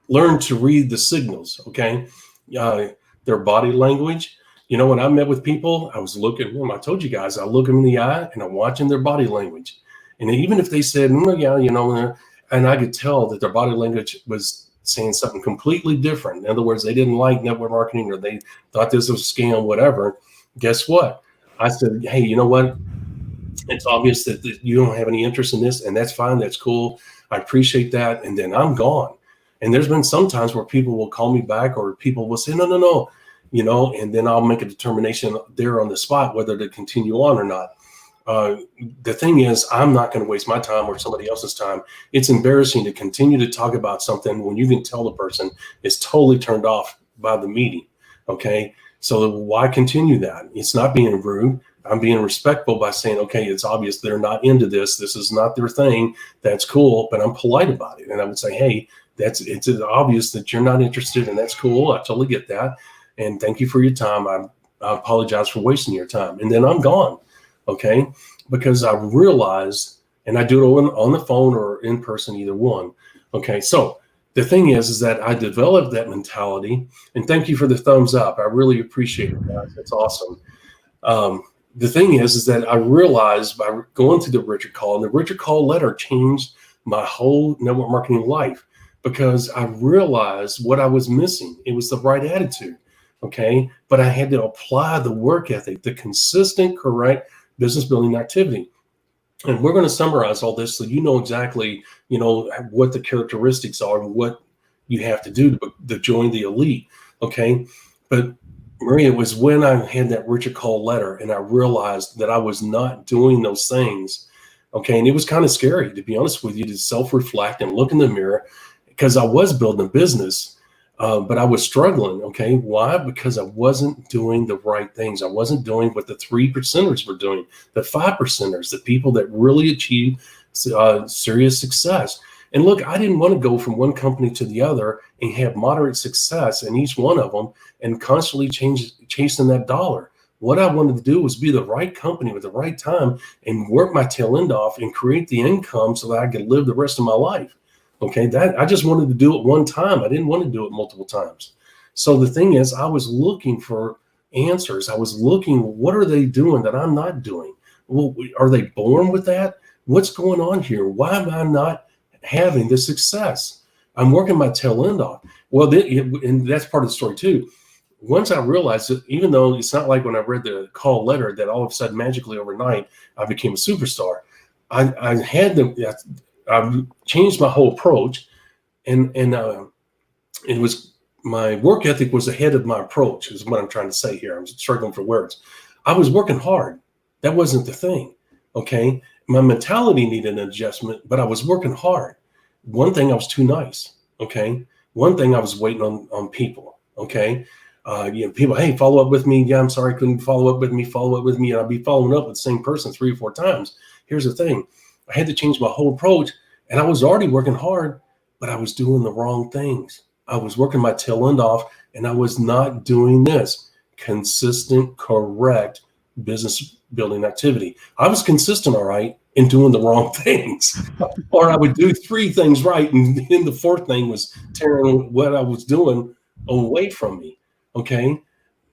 learn to read the signals, okay? Their body language. When I met with people, I was looking, I told you guys, I look them in the eye and I'm watching their body language. And even if they said, yeah, and I could tell that their body language was saying something completely different. In other words, they didn't like network marketing or they thought this was a scam, whatever. Guess what? I said, hey, you know what? It's obvious that you don't have any interest in this, and that's fine. That's cool. I appreciate that. And then I'm gone. And there's been some times where people will call me back or people will say, no. And then I'll make a determination there on the spot whether to continue on or not. The thing is, I'm not going to waste my time or somebody else's time. It's embarrassing to continue to talk about something when you can tell the person is totally turned off by the meeting. Okay, so why continue that? It's not being rude. I'm being respectful by saying, okay, it's obvious they're not into this. This is not their thing. That's cool, but I'm polite about it. And I would say, hey, it's obvious that you're not interested, and that's cool. I totally get that. And thank you for your time. I apologize for wasting your time. And then I'm gone, okay? Because I realized, and I do it on the phone or in person, either one, okay? So the thing is that I developed that mentality, and thank you for the thumbs up. I really appreciate it, guys. That's awesome. The thing is that I realized by going through the Richard Call, and the Richard Call letter changed my whole network marketing life because I realized what I was missing. It was the right attitude. Okay, but I had to apply the work ethic, the consistent, correct business building activity. And we're going to summarize all this so you know exactly, what the characteristics are and what you have to do to join the elite. Okay, but Maria, it was when I had that Richard Call letter and I realized that I was not doing those things. Okay, and it was kind of scary, to be honest with you, to self-reflect and look in the mirror because I was building a business. But I was struggling. Okay. Why? Because I wasn't doing the right things. I wasn't doing what the 3%ers were doing, the 5%ers, the people that really achieve serious success. And look, I didn't want to go from one company to the other and have moderate success in each one of them and constantly chasing that dollar. What I wanted to do was be the right company with the right time and work my tail end off and create the income so that I could live the rest of my life. Okay, that I just wanted to do it one time. I didn't want to do it multiple times. So the thing is, I was looking for answers. I was looking, what are they doing that I'm not doing? Well, are they born with that? What's going on here? Why am I not having the success? I'm working my tail end off. Well, and that's part of the story too. Once I realized that, even though it's not like when I read the call letter that all of a sudden magically overnight I became a superstar, I had the I've changed my whole approach, and it was my work ethic was ahead of my approach, is what I'm trying to say here. I'm struggling for words. I was working hard. That wasn't the thing. Okay. My mentality needed an adjustment, but I was working hard. One thing, I was too nice. Okay. One thing, I was waiting on people. Okay. People, hey, follow up with me. Yeah, I'm sorry, I couldn't follow up with me. Follow up with me. And I'll be following up with the same person 3 or 4 times. Here's the thing. I had to change my whole approach, and I was already working hard, but I was doing the wrong things. I was working my tail end off, and I was not doing this consistent, correct business building activity. I was consistent, all right, in doing the wrong things. Or I would do 3 things right, and then the 4th thing was tearing what I was doing away from me. Okay.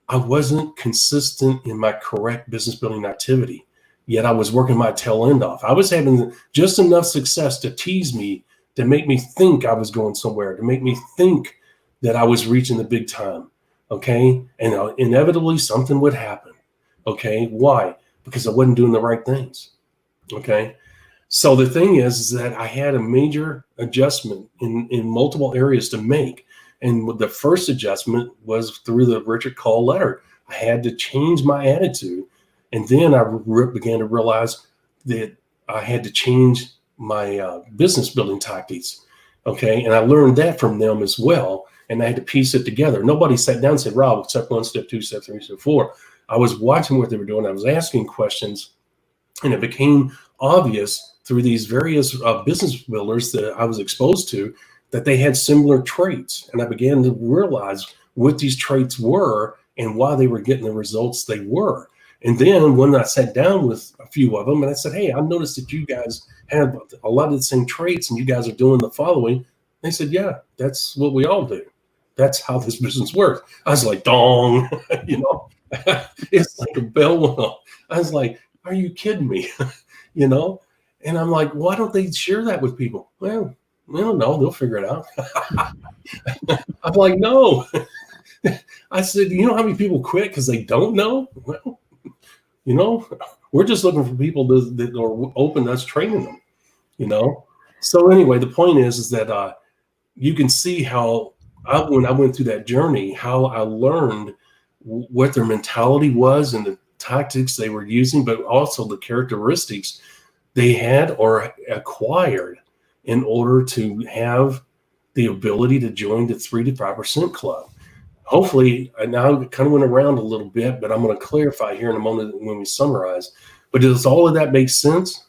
I wasn't consistent in my correct business building activity, yet I was working my tail end off. I was having just enough success to tease me, to make me think I was going somewhere, to make me think that I was reaching the big time. Okay. And inevitably something would happen. Okay. Why? Because I wasn't doing the right things. Okay. So the thing is that I had a major adjustment in multiple areas to make. And the first adjustment was through the Richard Call letter. I had to change my attitude. And then I began to realize that I had to change my business building tactics. Okay. And I learned that from them as well. And I had to piece it together. Nobody sat down and said, Rob, step 1, step 2, step 3, step 4. I was watching what they were doing. I was asking questions, and it became obvious through these various business builders that I was exposed to that they had similar traits. And I began to realize what these traits were and why they were getting the results they were. And then when I sat down with a few of them and I said, hey, I noticed that you guys have a lot of the same traits and you guys are doing the following. They said, yeah, that's what we all do. That's how this business works. I was like, dong, it's like a bell went off. I was like, are you kidding me? And I'm like, why don't they share that with people? Well, I don't know. They'll figure it out. I'm like, no. I said, you know how many people quit because they don't know? Well, we're just looking for people that are open to us training them, So anyway, the point is that you can see how when I went through that journey, how I learned what their mentality was and the tactics they were using, but also the characteristics they had or acquired in order to have the ability to join the 3 to 5% club. Hopefully, now I kind of went around a little bit, but I'm going to clarify here in a moment when we summarize. But does all of that make sense?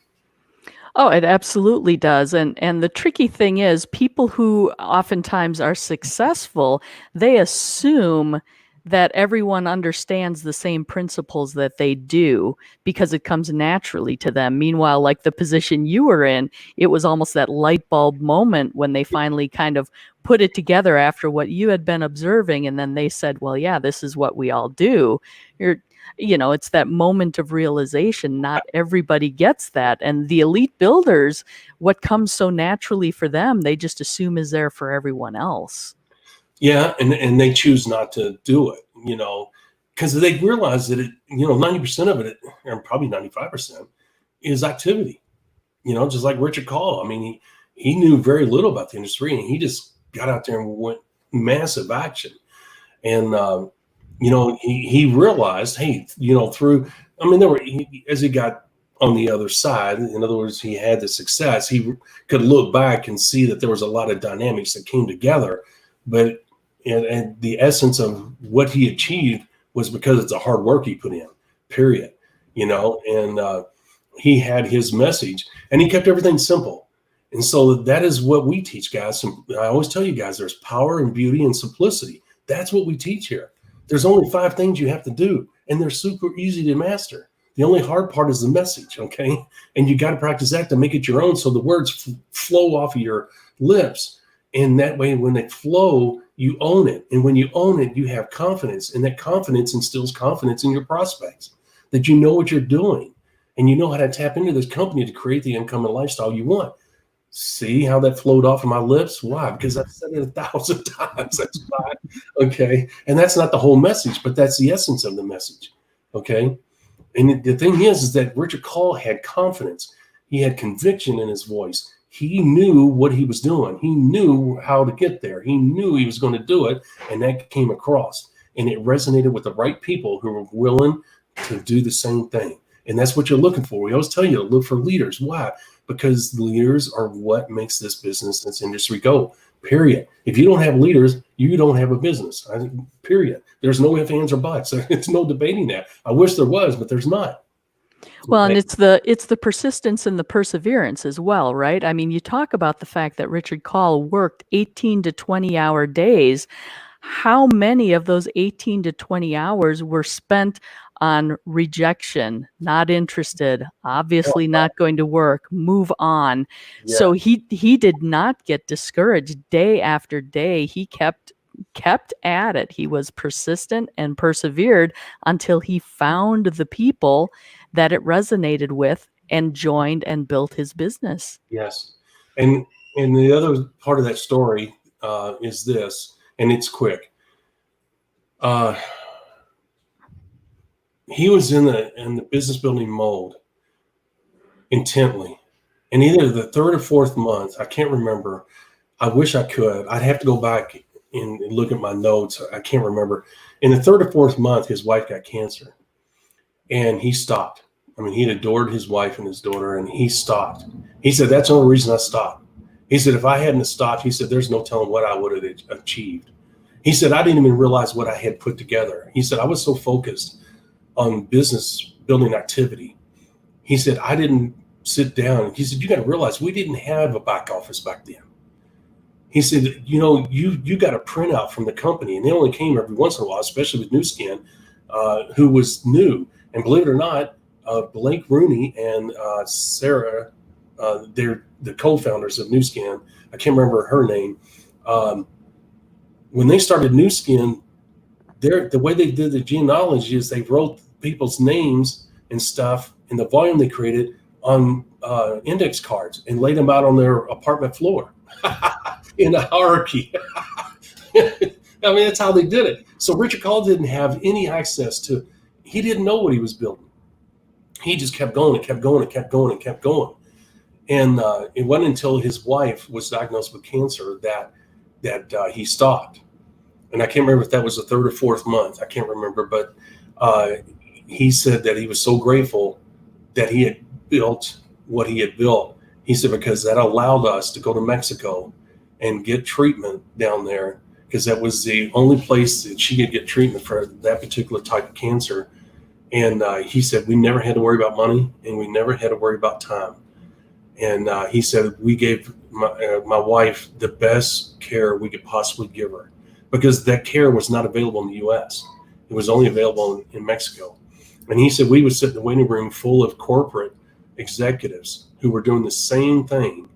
Oh, it absolutely does. And the tricky thing is people who oftentimes are successful, they assume that everyone understands the same principles that they do because it comes naturally to them. Meanwhile, like the position you were in, it was almost that light bulb moment when they finally kind of put it together after what you had been observing. And then they said, well, yeah, this is what we all do. It's that moment of realization. Not everybody gets that. And the elite builders, what comes so naturally for them, they just assume is there for everyone else. Yeah, and they choose not to do it, because they realize that 90% of it, or probably 95%, is activity. Just like Richard Call. I mean, he knew very little about the industry, and he just got out there and went massive action. And he realized, hey, as he got on the other side, in other words, he had the success. He could look back and see that there was a lot of dynamics that came together, but and the essence of what he achieved was because it's the hard work he put in, period. And he had his message and he kept everything simple. And so that is what we teach guys. I always tell you guys, there's power and beauty and simplicity. That's what we teach here. There's only 5 things you have to do, and they're super easy to master. The only hard part is the message, okay? And you got to practice that to make it your own so the words flow off of your lips. And that way, when they flow, you own it. And when you own it, you have confidence. And that confidence instills confidence in your prospects, that you know what you're doing. And you know how to tap into this company to create the income and lifestyle you want. See how that flowed off of my lips? Why? Because I've said it 1,000 times. That's fine. Okay. And that's not the whole message, but that's the essence of the message. Okay. And the thing is that Richard Call had confidence. He had conviction in his voice. He knew what he was doing. He knew how to get there. He knew he was going to do it. And that came across. And it resonated with the right people who were willing to do the same thing. And that's what you're looking for. We always tell you to look for leaders. Why? Because leaders are what makes this business, this industry go, period. If you don't have leaders, you don't have a business. Period. There's no ifs, ands, or buts. It's no debating that. I wish there was, but there's not. Well, and it's the persistence and the perseverance as well, right? I mean, you talk about the fact that Richard Call worked 18 to 20-hour days. How many of those 18 to 20 hours were spent on rejection, not interested, obviously not going to work, move on? Yeah. So he did not get discouraged day after day. He kept at it. He was persistent and persevered until he found the people that it resonated with and joined and built his business. Yes. And the other part of that story is this, and it's quick. He was in the business building mode intently. And either the third or fourth month, I can't remember. I wish I could. I'd have to go back and look at my notes. I can't remember. In the third or fourth month, his wife got cancer, and he stopped. I mean, he'd adored his wife and his daughter, and he stopped. He said, that's the only reason I stopped. He said, if I hadn't stopped, he said, there's no telling what I would have achieved. He said, I didn't even realize what I had put together. He said, I was so focused on business building activity. He said, I didn't sit down. He said, you got to realize we didn't have a back office back then. He said, you got a printout from the company, and they only came every once in a while, especially with New Skin, who was new. And believe it or not, Blake Rooney and Sarah, they're the co-founders of New Skin. I can't remember her name. When they started New Skin, the way they did the genealogy is they wrote people's names and stuff and the volume they created on index cards and laid them out on their apartment floor in a hierarchy. I mean, that's how they did it. So Richard Call didn't have any access to, he didn't know what he was building. He just kept going and kept going and kept going and kept going. And it wasn't until his wife was diagnosed with cancer that he stopped. And I can't remember if that was the third or fourth month. I can't remember, but he said that he was so grateful that he had built what he had built. He said, because that allowed us to go to Mexico and get treatment down there, because that was the only place that she could get treatment for that particular type of cancer. And he said, we never had to worry about money, and we never had to worry about time. And he said, we gave my wife the best care we could possibly give her, because that care was not available in the U.S. It was only available in Mexico. And he said, we would sit in the waiting room full of corporate executives who were doing the same thing.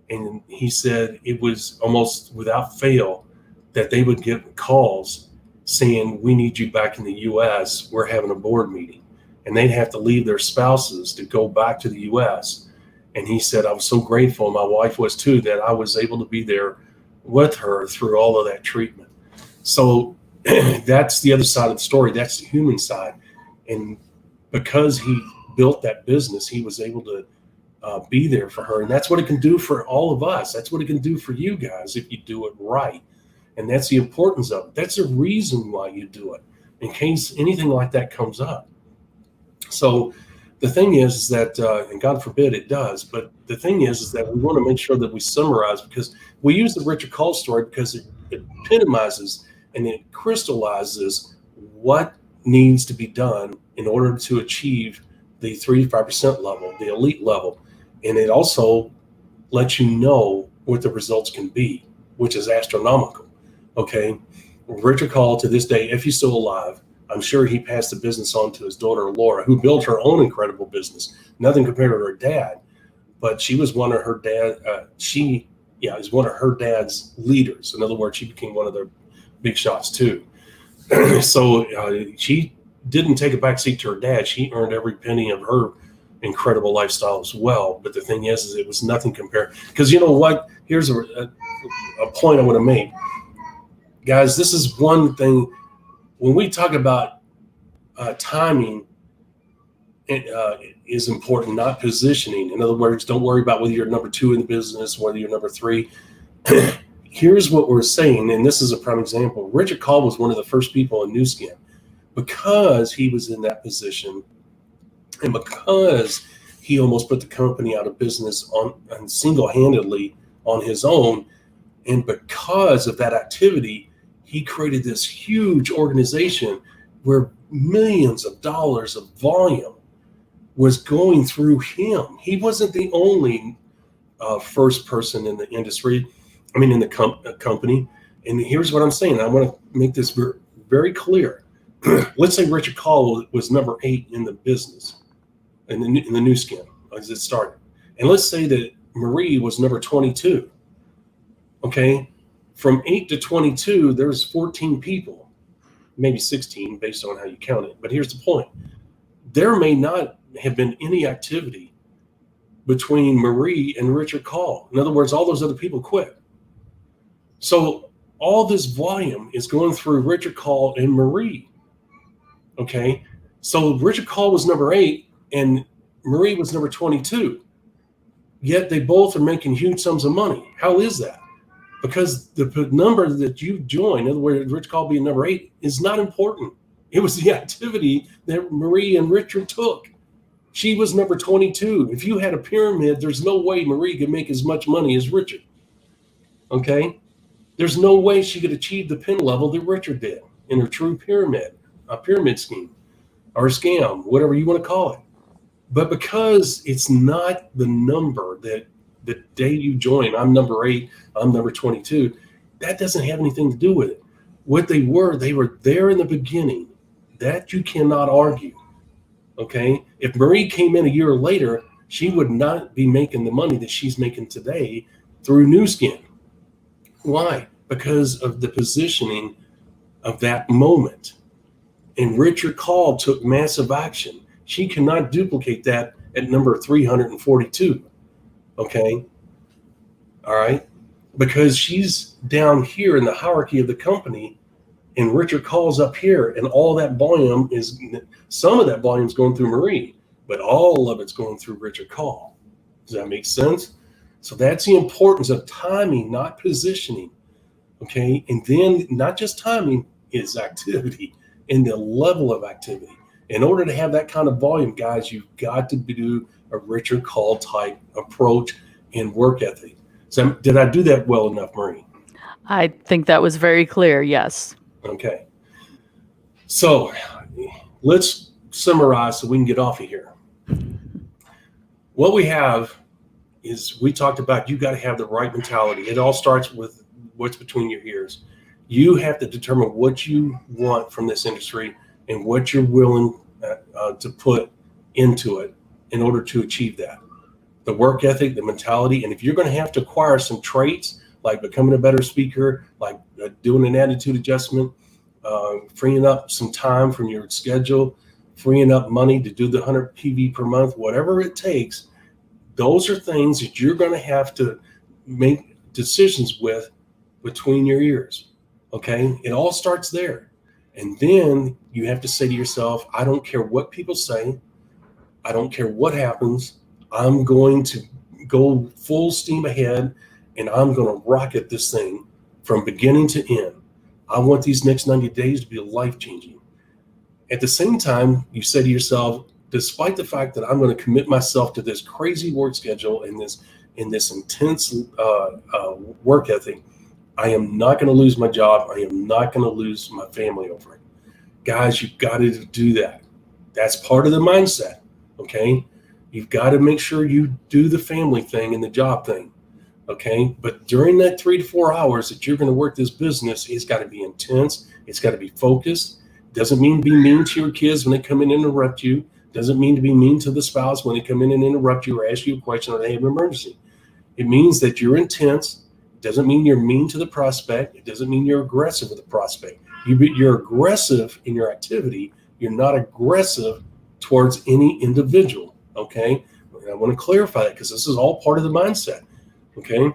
And he said it was almost without fail that they would get calls saying, we need you back in the U.S. We're having a board meeting. And they'd have to leave their spouses to go back to the U.S. And he said, I was so grateful, my wife was too, that I was able to be there with her through all of that treatment. So that's the other side of the story. That's the human side. And because he built that business, he was able to be there for her. And that's what it can do for all of us. That's what it can do for you guys if you do it right. And that's the importance of it. That's the reason why you do it, in case anything like that comes up. So the thing is that, and God forbid it does, but the thing is that we want to make sure that we summarize, because we use the Richard Call story because it epitomizes and it crystallizes what needs to be done in order to achieve the 3 to 5% level, the elite level. And it also lets you know what the results can be, which is astronomical. Okay. Richard Call, to this day, if he's still alive, I'm sure he passed the business on to his daughter, Laura, who built her own incredible business. Nothing compared to her dad, but she was one of her is one of her dad's leaders. In other words, she became one of their big shots too. So she didn't take a backseat to her dad. She earned every penny of her incredible lifestyle as well. But the thing is it was nothing compared. Because you know what? Here's a point I want to make. Guys, this is one thing. When we talk about timing, it is important, not positioning. In other words, don't worry about whether you're number 2 in the business, whether you're number 3. Here's what we're saying, and this is a prime example. Richard Call was one of the first people in New Skin, because he was in that position and because he almost put the company out of business on single-handedly on his own. And because of that activity, he created this huge organization where millions of dollars of volume was going through him. He wasn't the only first person in the industry, in the company. And here's what I'm saying. I want to make this very clear. Let's say Richard Call was number 8 in the business, in the new skin as it started. And let's say that Marie was number 22. Okay. From 8 to 22, there's 14 people, maybe 16 based on how you count it. But here's the point. There may not have been any activity between Marie and Richard Call. In other words, all those other people quit. So all this volume is going through Richard Call and Marie. Okay. So Richard Call was number 8 and Marie was number 22. Yet they both are making huge sums of money. How is that? Because the number that you join, in other words, Richard Call being number 8, is not important. It was the activity that Marie and Richard took. She was number 22. If you had a pyramid, there's no way Marie could make as much money as Richard. Okay? There's no way she could achieve the pin level that Richard did in her true pyramid, a pyramid scheme or a scam, whatever you want to call it. But because it's not the number that the day you join, I'm number 8, I'm number 22, that doesn't have anything to do with it. What they were there in the beginning. That you cannot argue. Okay? If Marie came in a year later, she would not be making the money that she's making today through New Skin. Why? Because of the positioning of that moment. And Richard Call took massive action. She cannot duplicate that at number 342. Okay? All right? Because she's down here in the hierarchy of the company, and Richard Call's up here, and all that volume some of that volume is going through Marie, but all of it's going through Richard Call. Does that make sense? So that's the importance of timing, not positioning. Okay? And then not just timing, is activity and the level of activity. In order to have that kind of volume, guys, you've got to do a Richard Call type approach and work ethic. So did I do that well enough, Marie? I think that was very clear. Yes. Okay. So let's summarize so we can get off of here. What we have is, we talked about, you got to have the right mentality. It all starts with what's between your ears. You have to determine what you want from this industry and what you're willing to put into it in order to achieve that. The work ethic, the mentality, and if you're going to have to acquire some traits like becoming a better speaker, like doing an attitude adjustment, freeing up some time from your schedule, freeing up money to do the 100 PV per month, whatever it takes, those are things that you're going to have to make decisions with between your ears. Okay? It all starts there. And then you have to say to yourself, I don't care what people say. I don't care what happens. I'm going to go full steam ahead, and I'm going to rocket this thing from beginning to end. I want these next 90 days to be life-changing. At the same time, you say to yourself, despite the fact that I'm going to commit myself to this crazy work schedule and this intense work ethic, I am not going to lose my job. I am not going to lose my family over it. Guys, you've got to do that. That's part of the mindset, okay? You've got to make sure you do the family thing and the job thing, okay? But during that 3 to 4 hours that you're going to work this business, it's got to be intense. It's got to be focused. Doesn't mean be mean to your kids when they come in and interrupt you. Doesn't mean to be mean to the spouse when they come in and interrupt you or ask you a question or they have an emergency. It means that you're intense. Doesn't mean you're mean to the prospect. It doesn't mean you're aggressive with the prospect. You're aggressive in your activity. You're not aggressive towards any individual, okay? And I want to clarify that because this is all part of the mindset, okay?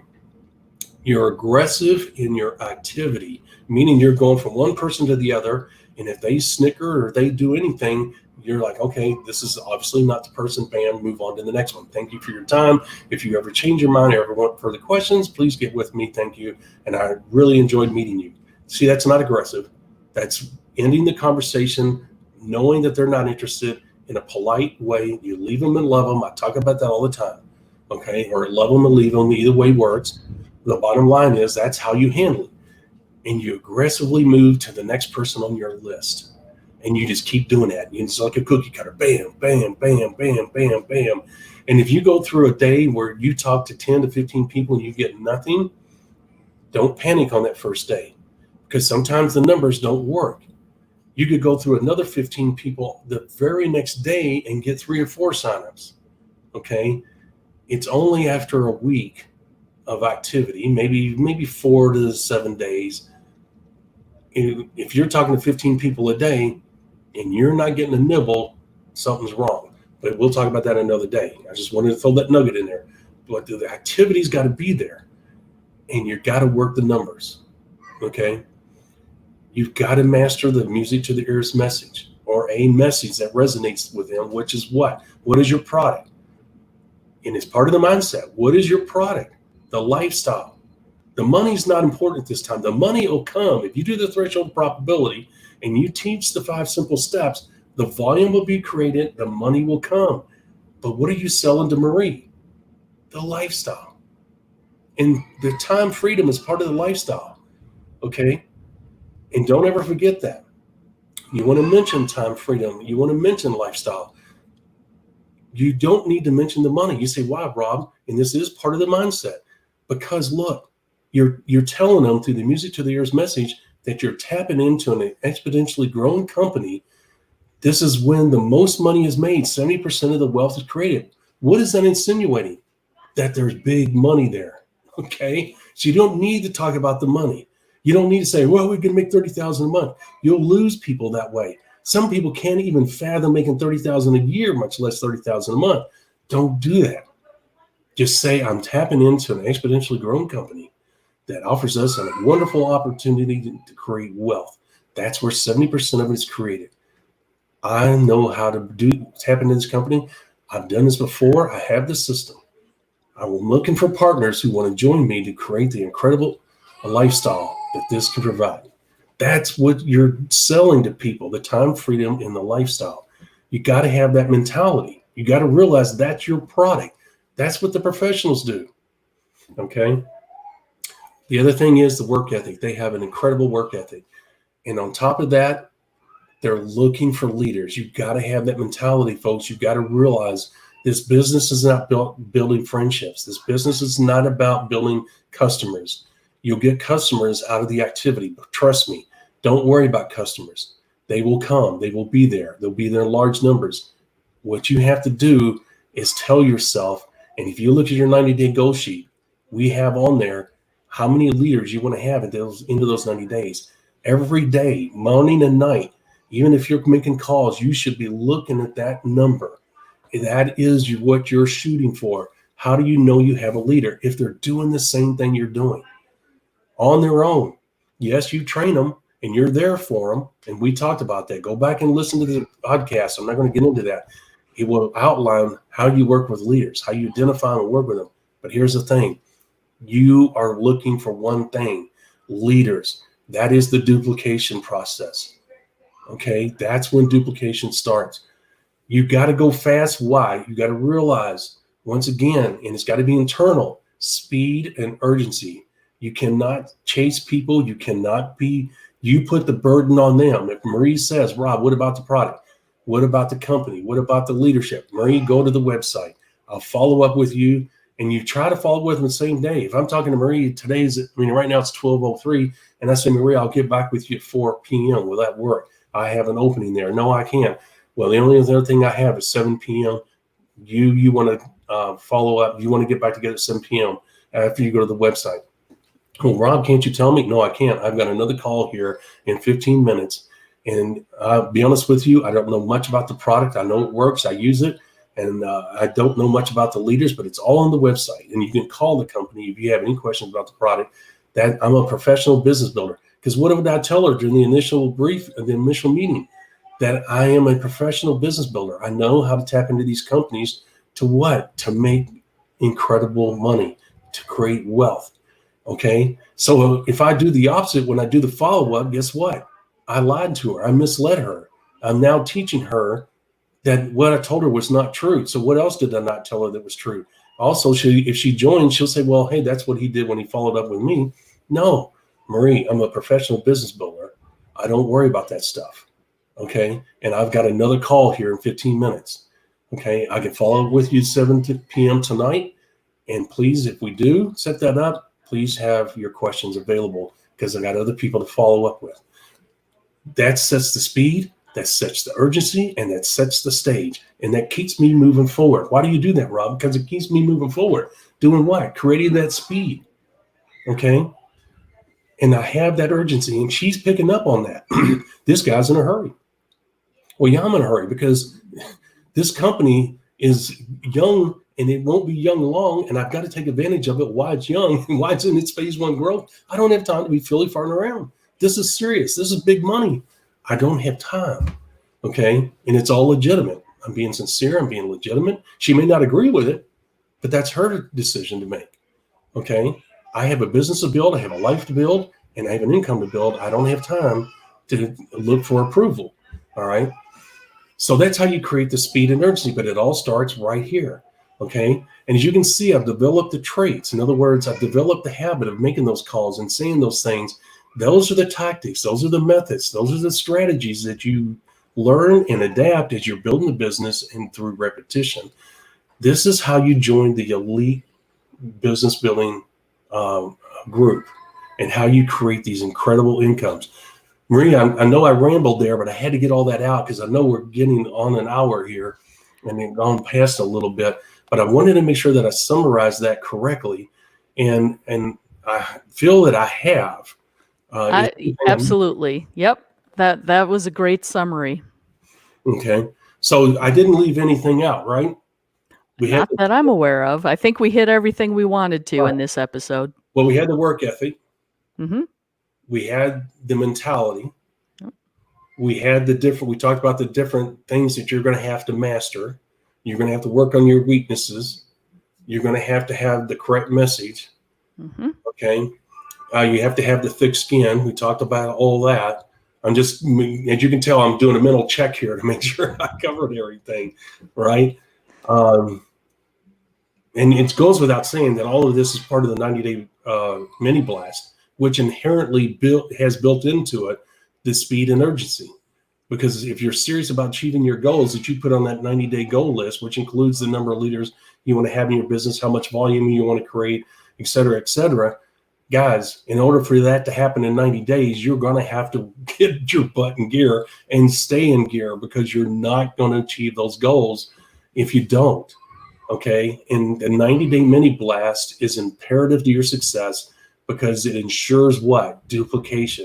You're aggressive in your activity, meaning you're going from one person to the other, and if they snicker or they do anything, you're like, okay, this is obviously not the person, bam, move on to the next one. Thank you for your time. If you ever change your mind or ever want further questions, please get with me. Thank you. And I really enjoyed meeting you. See, that's not aggressive. That's ending the conversation, knowing that they're not interested in a polite way. You leave them and love them. I talk about that all the time, okay? Or love them and leave them. Either way works. The bottom line is that's how you handle it. and you aggressively move to the next person on your list. And you just keep doing that. It's like a cookie cutter. Bam, bam, bam, bam, bam, bam. And if you go through a day where you talk to 10 to 15 people and you get nothing, don't panic on that first day, because sometimes the numbers don't work. You could go through another 15 people the very next day and get 3 or 4 signups. Okay. It's only after a week of activity, maybe 4 to 7 days. If you're talking to 15 people a day and you're not getting a nibble, something's wrong. But we'll talk about that another day. I just wanted to throw that nugget in there. But the activity's got to be there, and you've got to work the numbers. Okay. You've got to master the music to the ears message, or a message that resonates with them, which is what? What is your product? And it's part of the mindset. What is your product? The lifestyle. The money's not important at this time. The money will come. If you do the threshold probability and you teach the 5 simple steps, the volume will be created, the money will come. But what are you selling to Marie? The lifestyle. And the time freedom is part of the lifestyle. Okay? And don't ever forget that. You want to mention time freedom. You want to mention lifestyle. You don't need to mention the money. You say, wow, Rob, and this is part of the mindset. Because look, you're telling them through the music to the ears message that you're tapping into an exponentially growing company. This is when the most money is made. 70% of the wealth is created. What is that insinuating? That there's big money there. Okay. So you don't need to talk about the money. You don't need to say, well, we can make $30,000 a month. You'll lose people that way. Some people can't even fathom making $30,000 a year, much less $30,000 a month. Don't do that. Just say, I'm tapping into an exponentially growing company that offers us a wonderful opportunity to create wealth. That's where 70% of it is created. I know how to tap into this company. I've done this before. I have the system. I'm looking for partners who want to join me to create the incredible lifestyle that this can provide. That's what you're selling to people, the time freedom and the lifestyle. You got to have that mentality. You got to realize that's your product. That's what the professionals do. Okay. The other thing is the work ethic. They have an incredible work ethic. And on top of that, they're looking for leaders. You've got to have that mentality, folks. You've got to realize this business is not building friendships. This business is not about building customers. You'll get customers out of the activity. But trust me, don't worry about customers. They will come. They will be there. They'll be there in large numbers. What you have to do is tell yourself, and if you look at your 90-day goal sheet, we have on there how many leaders you want to have into those 90 days. Every day, morning and night, even if you're making calls, you should be looking at that number. That is what you're shooting for. How do you know you have a leader? If they're doing the same thing you're doing on their own. Yes, you train them and you're there for them. And we talked about that. Go back and listen to the podcast. I'm not going to get into that. It will outline how you work with leaders, how you identify and work with them. But here's the thing. You are looking for one thing, leaders. That is the duplication process. Okay, that's when duplication starts. You got to go fast. Why? You got to realize, once again, and it's got to be internal, speed and urgency. You cannot chase people. You put the burden on them. If Marie says, Rob, what about the product? What about the company? What about the leadership? Marie, go to the website. I'll follow up with you. And you try to follow up with them the same day. If I'm talking to Marie, right now it's 12:03, and I say, Marie, I'll get back with you at 4 p.m. Will that work? I have an opening there. No, I can't. Well, the only other thing I have is 7 p.m. You want to follow up. You want to get back together at 7 p.m. after you go to the website. Well, Rob, can't you tell me? No, I can't. I've got another call here in 15 minutes. And I'll be honest with you, I don't know much about the product. I know it works. I use it. And I don't know much about the leaders, but it's all on the website. And you can call the company if you have any questions about the product. That I'm a professional business builder. Because what would I tell her during the initial meeting? That I am a professional business builder. I know how to tap into these companies to what? To make incredible money, to create wealth. Okay. So if I do the opposite, when I do the follow-up, guess what? I lied to her. I misled her. I'm now teaching her that what I told her was not true. So what else did I not tell her that was true? Also, if she joins, she'll say, well, hey, that's what he did when he followed up with me. No, Marie, I'm a professional business builder. I don't worry about that stuff. Okay. And I've got another call here in 15 minutes. Okay. I can follow up with you 7 p.m. tonight. And please, if we do set that up, please have your questions available because I got other people to follow up with. That sets the speed, that sets the urgency, and that sets the stage. And that keeps me moving forward. Why do you do that, Rob? Because it keeps me moving forward. Doing what? Creating that speed. Okay. And I have that urgency, and she's picking up on that. This guy's in a hurry. Well, yeah, I'm in a hurry because this company is young and it won't be young long, and I've got to take advantage of it while it's young and while it's in its phase 1 growth. I don't have time to be filly farting around. This is serious. This is big money. I don't have time. Okay. And it's all legitimate. I'm being sincere. I'm being legitimate. She may not agree with it, but that's her decision to make. Okay. I have a business to build. I have a life to build, and I have an income to build. I don't have time to look for approval. All right. So that's how you create the speed and urgency, but it all starts right here. Okay. And as you can see, I've developed the traits. In other words, I've developed the habit of making those calls and saying those things. Those are the tactics. Those are the methods. Those are the strategies that you learn and adapt as you're building a business and through repetition. This is how you join the elite business building group and how you create these incredible incomes. Maria, I know I rambled there, but I had to get all that out because I know we're getting on an hour here and then gone past a little bit, but I wanted to make sure that I summarized that correctly. And I feel that I have. Absolutely. Yep. That was a great summary. Okay. So I didn't leave anything out, right? Not that I'm aware of. I think we hit everything we wanted to in this episode. Well, we had the work ethic. Mm-hmm. We had the mentality. We had we talked about the different things that you're going to have to master. You're going to have to work on your weaknesses. You're going to have the correct message. Mm-hmm. Okay. You have to have the thick skin. We talked about all that. I'm just, as you can tell, I'm doing a mental check here to make sure I covered everything, right? And it goes without saying that all of this is part of the 90-day mini blast, which inherently has built into it the speed and urgency. Because if you're serious about achieving your goals that you put on that 90-day goal list, which includes the number of leaders you want to have in your business, how much volume you want to create, et cetera, guys, in order for that to happen in 90 days, you're going to have to get your butt in gear and stay in gear because you're not going to achieve those goals if you don't. Okay. And the 90-day mini blast is imperative to your success because it ensures what? Duplication.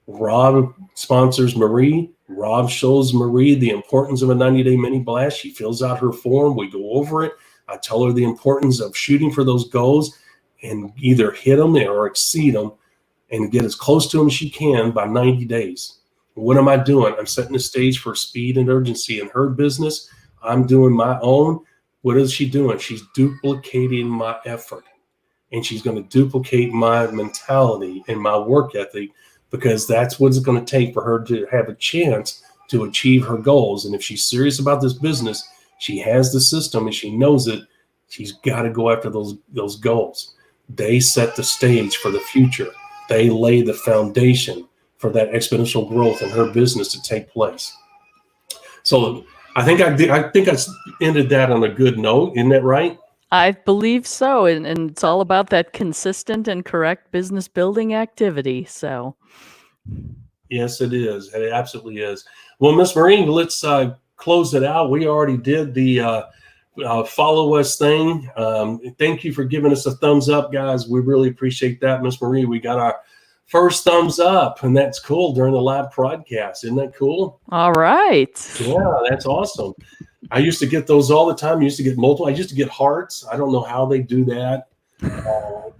Rob sponsors Marie. Rob shows Marie the importance of a 90-day mini blast. She fills out her form. We go over it. I tell her the importance of shooting for those goals and either hit them or exceed them and get as close to them as she can by 90 days. What am I doing? I'm setting the stage for speed and urgency in her business. I'm doing my own. What is she doing? She's duplicating my effort, and she's going to duplicate my mentality and my work ethic because that's what it's going to take for her to have a chance to achieve her goals. And if she's serious about this business, she has the system and she knows it. She's got to go after those goals. They set the stage for the future. They lay the foundation for that exponential growth in her business to take place. So I think I ended that on a good note. Isn't that right? I believe so. And it's all about that consistent and correct business building activity. So. Yes, it is. It absolutely is. Well, Miss Marie, let's close it out. We already did the follow us thing. Thank you for giving us a thumbs up, guys. We really appreciate that, Miss Marie. We got our first thumbs up, and that's cool during the live broadcast. Isn't that cool? All right. Yeah, that's awesome. I used to get those all the time. I used to get multiple. I used to get hearts. I don't know how they do that.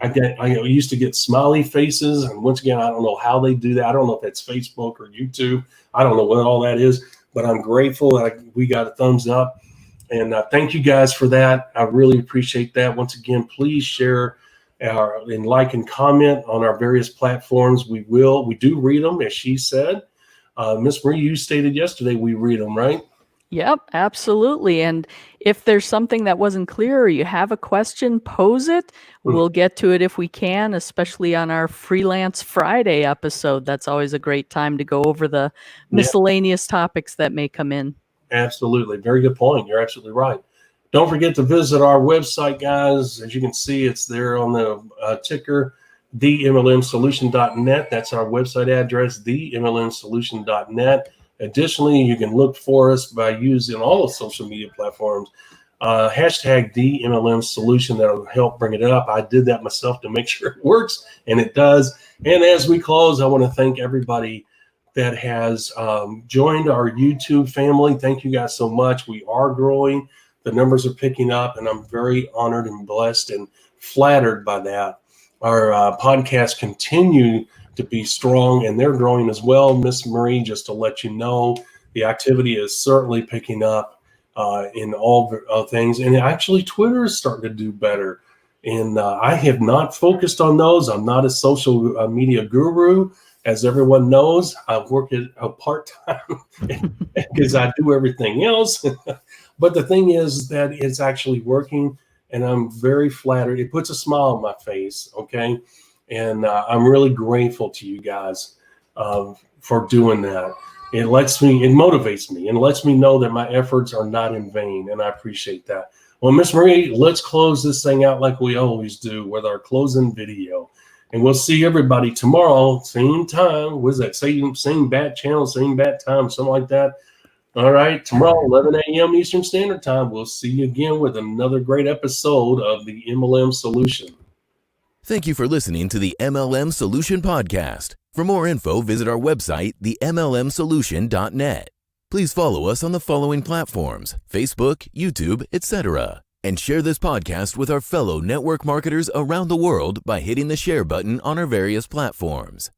I used to get smiley faces, and once again, I don't know how they do that. I don't know if that's Facebook or YouTube. I don't know what all that is, but I'm grateful that we got a thumbs up. And thank you guys for that. I really appreciate that. Once again, please share and like and comment on our various platforms. We do read them, as she said. Miss Marie, you stated yesterday we read them, right? Yep, absolutely. And if there's something that wasn't clear or you have a question, pose it. Mm. We'll get to it if we can, especially on our Freelance Friday episode. That's always a great time to go over the miscellaneous topics that may come in. Absolutely. Very good point. You're absolutely right. Don't forget to visit our website, guys. As you can see, it's there on the ticker, themlmsolution.net. That's our website address, themlmsolution.net. Additionally, you can look for us by using all the social media platforms. Hashtag DMLM Solution. That'll help bring it up. I did that myself to make sure it works, and it does. And as we close, I want to thank everybody that has joined our YouTube family. Thank you guys so much. We are growing. The numbers are picking up, and I'm very honored and blessed and flattered by that. Our podcasts continue to be strong, and they're growing as well. Miss Marie, just to let you know, the activity is certainly picking up in all things. And actually, Twitter is starting to do better. And I have not focused on those. I'm not a social media guru. As everyone knows, I work at a part-time because I do everything else. But the thing is that it's actually working, and I'm very flattered. It puts a smile on my face, okay? And I'm really grateful to you guys for doing that. It motivates me, and lets me know that my efforts are not in vain, and I appreciate that. Well, Miss Marie, let's close this thing out like we always do with our closing video. And we'll see everybody tomorrow, same time. What is that? Same bat channel, same bat time, something like that. All right, tomorrow, 11 a.m. Eastern Standard Time. We'll see you again with another great episode of the MLM Solution. Thank you for listening to the MLM Solution Podcast. For more info, visit our website, themlmsolution.net. Please follow us on the following platforms: Facebook, YouTube, etc. And share this podcast with our fellow network marketers around the world by hitting the share button on our various platforms.